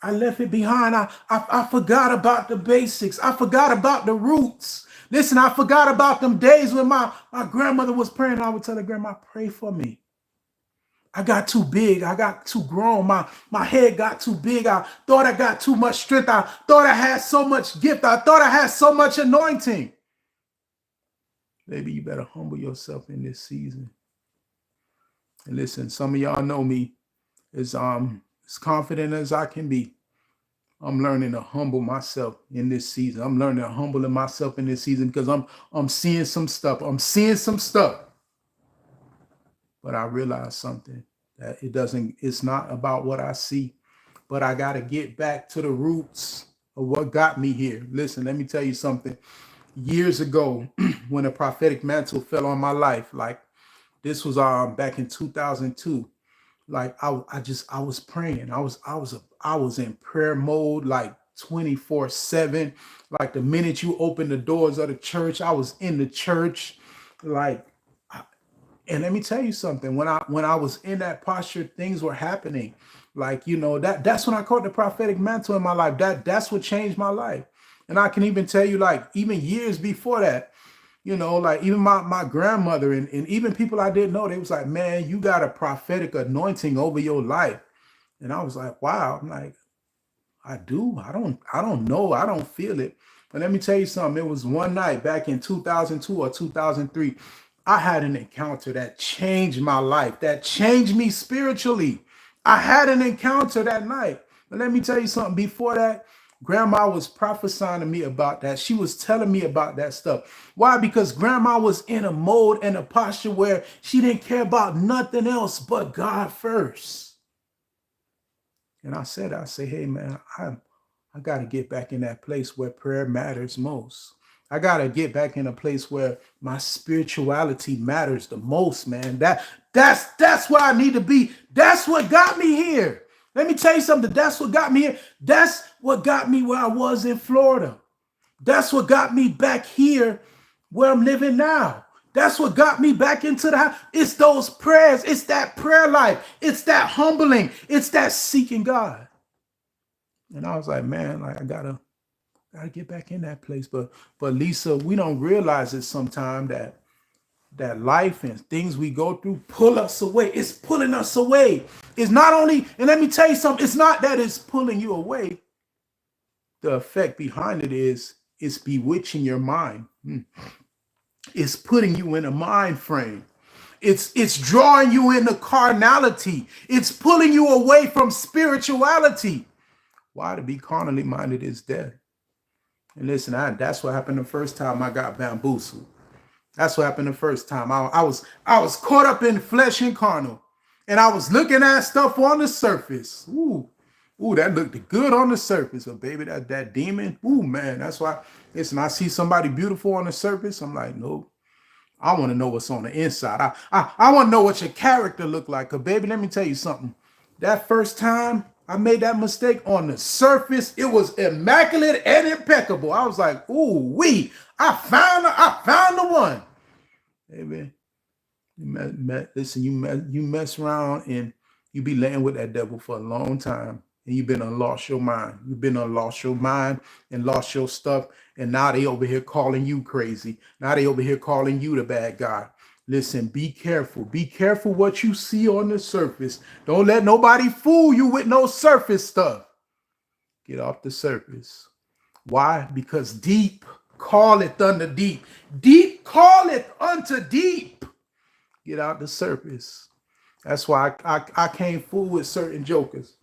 I left it behind. I forgot about the basics. I forgot about the roots. Listen, I forgot about them days when my grandmother was praying. I would tell her, Grandma, pray for me. I got too big. I got too grown. My head got too big. I thought I got too much strength. I thought I had so much gift. I thought I had so much anointing. Baby, you better humble yourself in this season. And listen, some of y'all know me as confident as I can be. I'm learning to humble myself in this season. I'm learning to humble myself in this season because I'm seeing some stuff. I'm seeing some stuff. But I realized something, that it's not about what I see, but I got to get back to the roots of what got me here. Listen, let me tell you something. Years ago, when a prophetic mantle fell on my life, like this was back in 2002. Like I was praying. I was in prayer mode like 24/7. Like the minute you open the doors of the church, I was in the church. And let me tell you something. When I was in that posture, things were happening. Like, that's when I caught the prophetic mantle in my life. That's what changed my life. And I can even tell you, like, even years before that, like even my grandmother and even people I didn't know, they was like, man, you got a prophetic anointing over your life. And I was like, wow. I'm like, I do. I don't know. I don't feel it. But let me tell you something. It was one night back in 2002 or 2003. I had an encounter that changed my life, that changed me spiritually. I had an encounter that night. But let me tell you something. Before that, Grandma was prophesying to me about that. She was telling me about that stuff. Why? Because Grandma was in a mode and a posture where she didn't care about nothing else but God first. And I said, hey, man, I got to get back in that place where prayer matters most. I got to get back in a place where my spirituality matters the most, man. That's where I need to be. That's what got me here. Let me tell you something. That's what got me here. That's what got me where I was in Florida. That's what got me back here where I'm living now. That's what got me back into the house. It's those prayers. It's that prayer life. It's that humbling. It's that seeking God. And I was like, man, like I gotta get back in that place. But Lisa, we don't realize it sometimes that life and things we go through pull us away. It's pulling us away. It's not only, and let me tell you something, it's not that it's pulling you away. The effect behind it is it's bewitching your mind. It's putting you in a mind frame. It's drawing you into carnality. It's pulling you away from spirituality. Why? To be carnally minded is death. And listen, that's what happened the first time I got bamboozled. That's what happened the first time. I was caught up in flesh and carnal. And I was looking at stuff on the surface. Ooh, that looked good on the surface. But baby, that demon, ooh, man, that's why, listen, I see somebody beautiful on the surface. I'm like, no, I want to know what's on the inside. I want to know what your character look like. Because baby, let me tell you something. That first time I made that mistake on the surface, it was immaculate and impeccable. I was like, ooh, I found the one. Baby, listen, you mess around and you be laying with that devil for a long time. And you've been lost your mind. You've been lost your mind and lost your stuff. And now they over here calling you crazy. Now they over here calling you the bad guy. Listen, be careful. Be careful what you see on the surface. Don't let nobody fool you with no surface stuff. Get off the surface. Why? Because deep calleth unto deep. Deep calleth unto deep. Get out the surface. That's why I can't fool with certain jokers.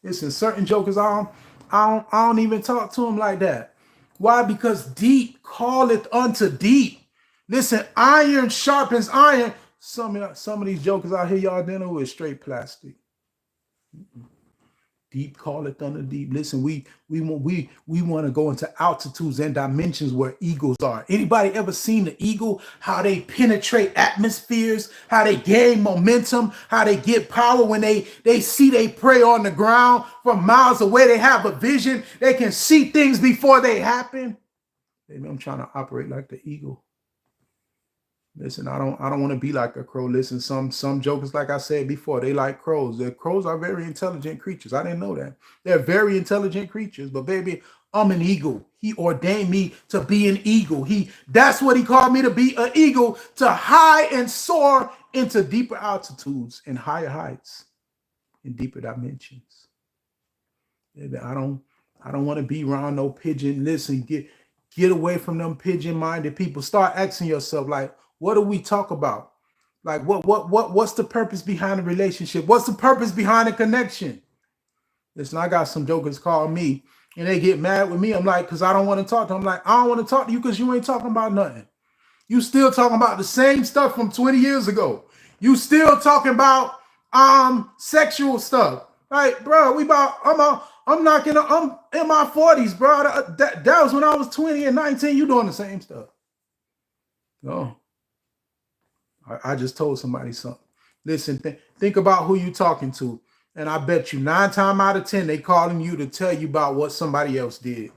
Listen, certain jokers, I don't even talk to them like that. Why? Because deep calleth unto deep. Listen, iron sharpens iron. Some of these jokers out here y'all dealing with straight plastic. Deep calleth unto deep. Listen, we want to go into altitudes and dimensions where eagles are. Anybody ever seen the eagle? How they penetrate atmospheres, how they gain momentum, how they get power when they see they prey on the ground from miles away. They have a vision. They can see things before they happen. Maybe I'm trying to operate like the eagle. Listen, I don't want to be like a crow. Listen, some jokers, like I said before, they like crows. The crows are very intelligent creatures. I didn't know that. They're very intelligent creatures. But baby, I'm an eagle. He ordained me to be an eagle. That's what he called me to be, an eagle, to high and soar into deeper altitudes and higher heights and deeper dimensions. Baby, I don't want to be around no pigeon. Listen, get away from them pigeon-minded people. Start asking yourself, like, what do we talk about? Like, what's the purpose behind the relationship? What's the purpose behind the connection? Listen, I got some jokers call me and they get mad with me. I'm like, because I don't want to talk to them. I'm like, I don't want to talk to you because you ain't talking about nothing. You still talking about the same stuff from 20 years ago. You still talking about sexual stuff. Like, bro, I'm in my 40s, bro. That was when I was 20 and 19. You doing the same stuff. No. I just told somebody something. Listen, think about who you talking to. And I bet you 9 times out of 10, they calling you to tell you about what somebody else did.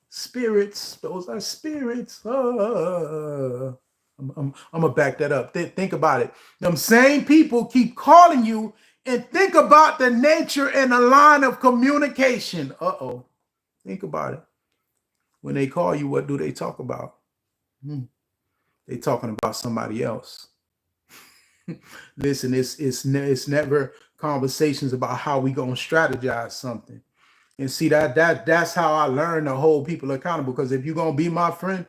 Spirits, those are spirits. I'm gonna back that up. Think about it. Them same people keep calling you, and think about the nature and the line of communication. Think about it. When they call you, what do they talk about? They talking about somebody else. Listen, it's never conversations about how we gonna strategize something. And see, that's how I learn to hold people accountable. Because if you're gonna be my friend,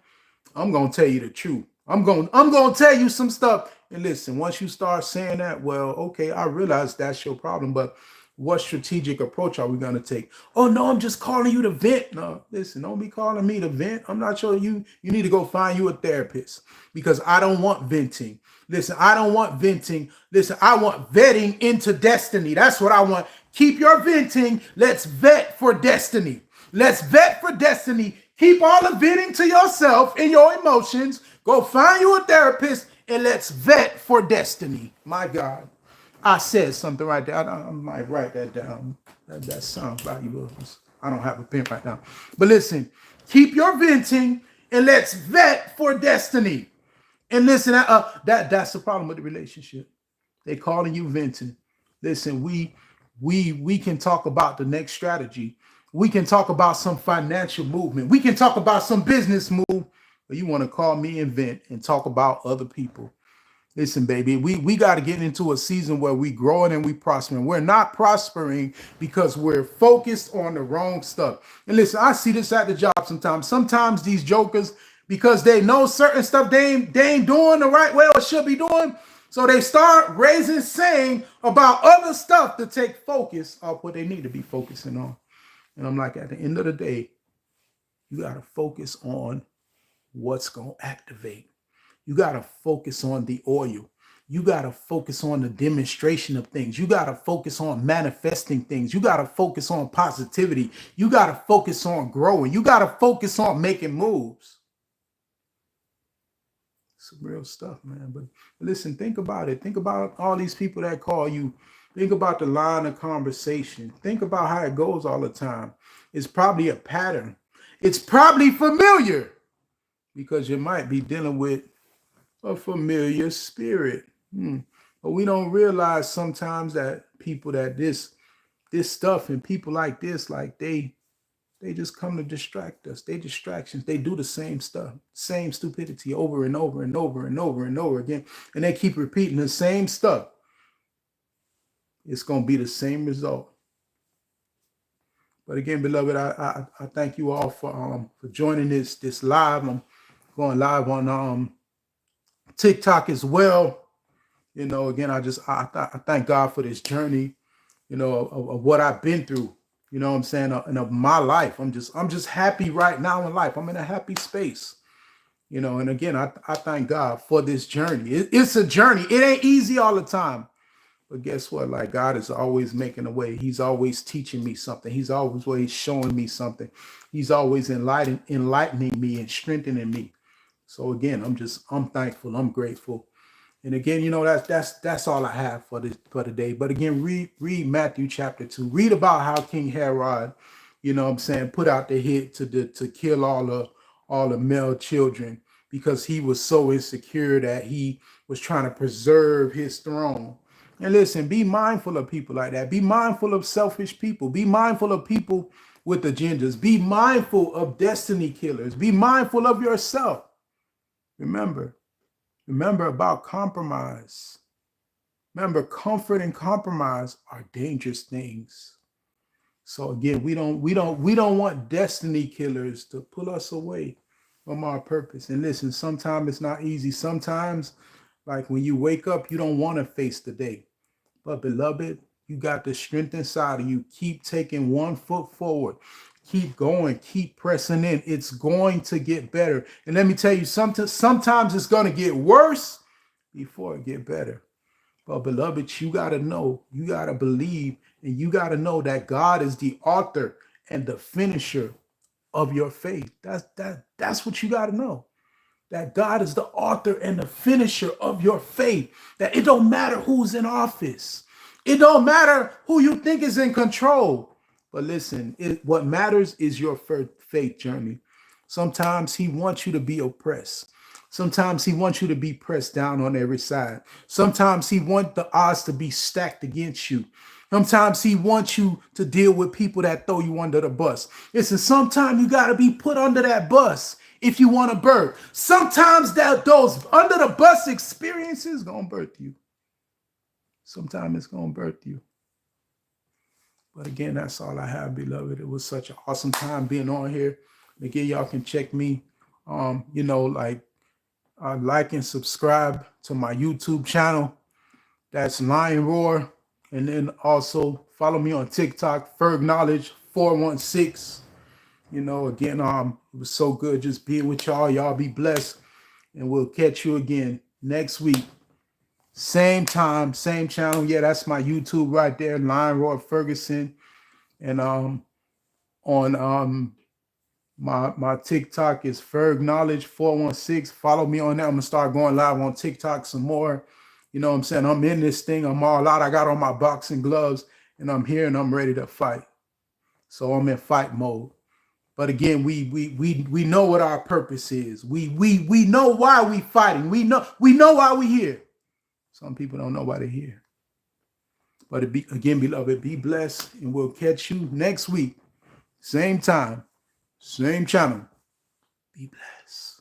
I'm gonna tell you the truth. I'm gonna tell you some stuff. And listen, once you start saying that, well, okay, I realize that's your problem, but what strategic approach are we gonna take? Oh no, I'm just calling you to vent. No, listen, don't be calling me to vent. I'm not sure you need to go find you a therapist, because I don't want venting. Listen, I don't want venting. Listen, I want vetting into destiny. That's what I want. Keep your venting. Let's vet for destiny. Let's vet for destiny. Keep all the venting to yourself and your emotions. Go find you a therapist and let's vet for destiny. My God. I said something right there. I might write that down. That sounds valuable. I don't have a pen right now. But listen, keep your venting and let's vet for destiny. And listen, that's the problem with the relationship. They calling you venting. Listen, we can talk about the next strategy. We can talk about some financial movement. We can talk about some business move. But you want to call me and vent and talk about other people. Listen, baby, we got to get into a season where we growing and we prospering. We're not prospering because we're focused on the wrong stuff. And listen, I see this at the job sometimes. Sometimes these jokers, because they know certain stuff they ain't doing the right way or should be doing, so they start raising saying about other stuff to take focus off what they need to be focusing on. And I'm like, at the end of the day, you got to focus on what's going to activate. You got to focus on the oil. You got to focus on the demonstration of things. You got to focus on manifesting things. You got to focus on positivity. You got to focus on growing. You got to focus on making moves. Some real stuff, man. But listen, think about it. Think about all these people that call you. Think about the line of conversation. Think about how it goes all the time. It's probably a pattern. It's probably familiar because you might be dealing with a familiar spirit. But we don't realize sometimes that people that this stuff and people like this, like they just come to distract us. They distractions. They do the same stuff, same stupidity over and over and over and over and over again. And they keep repeating the same stuff. It's going to be the same result. But again, beloved, I thank you all for joining this live. I'm going live on TikTok as well. You know, again, I thank God for this journey, you know, of what I've been through, you know what I'm saying, and of my life. I'm just happy right now in life. I'm in a happy space, you know, and again, I thank God for this journey. It's a journey. It ain't easy all the time. But guess what? Like, God is always making a way. He's always teaching me something. He's always showing me something. He's always enlightening me and strengthening me. So again, I'm thankful. I'm grateful. And again, you know, that's all I have for today. But again, read Matthew chapter 2. Read about how King Herod, you know what I'm saying, put out the hit to kill all the male children because he was so insecure that he was trying to preserve his throne. And listen, be mindful of people like that. Be mindful of selfish people. Be mindful of people with agendas. Be mindful of destiny killers. Be mindful of yourself. Remember about compromise. Remember, comfort and compromise are dangerous things. So again, we don't want destiny killers to pull us away from our purpose. And listen, sometimes it's not easy. Sometimes, like when you wake up, you don't want to face the day. But beloved, you got the strength inside of you. Keep taking one foot forward. Keep going. Keep pressing in. It's going to get better. And let me tell you, sometimes it's going to get worse before it get better. But beloved, you got to know, you got to believe, and you got to know that God is the author and the finisher of your faith. That's what you got to know. That God is the author and the finisher of your faith. That it don't matter who's in office. It don't matter who you think is in control. But listen, what matters is your faith journey. Sometimes he wants you to be oppressed. Sometimes he wants you to be pressed down on every side. Sometimes he wants the odds to be stacked against you. Sometimes he wants you to deal with people that throw you under the bus. Listen, sometimes you got to be put under that bus if you want to birth. Sometimes those under the bus experiences gonna birth you. Sometimes it's gonna birth you. But again, that's all I have, beloved. It was such an awesome time being on here. Again, y'all can check me, you know, like and subscribe to my YouTube channel. That's Lion Roar. And then also follow me on TikTok, Ferg Knowledge 416. You know, again, it was so good just being with y'all. Y'all be blessed. And we'll catch you again next week. Same time, same channel. Yeah, that's my YouTube right there, Lion Roar Ferguson. And on my TikTok is Ferg Knowledge 416. Follow me on that. I'm gonna start going live on TikTok some more. You know what I'm saying? I'm in this thing. I'm all out. I got on my boxing gloves and I'm here and I'm ready to fight. So I'm in fight mode. But again, we know what our purpose is. We know why we fighting. We know why we here. Some people don't know why they're here. But again, beloved, be blessed, and we'll catch you next week. Same time, same channel. Be blessed.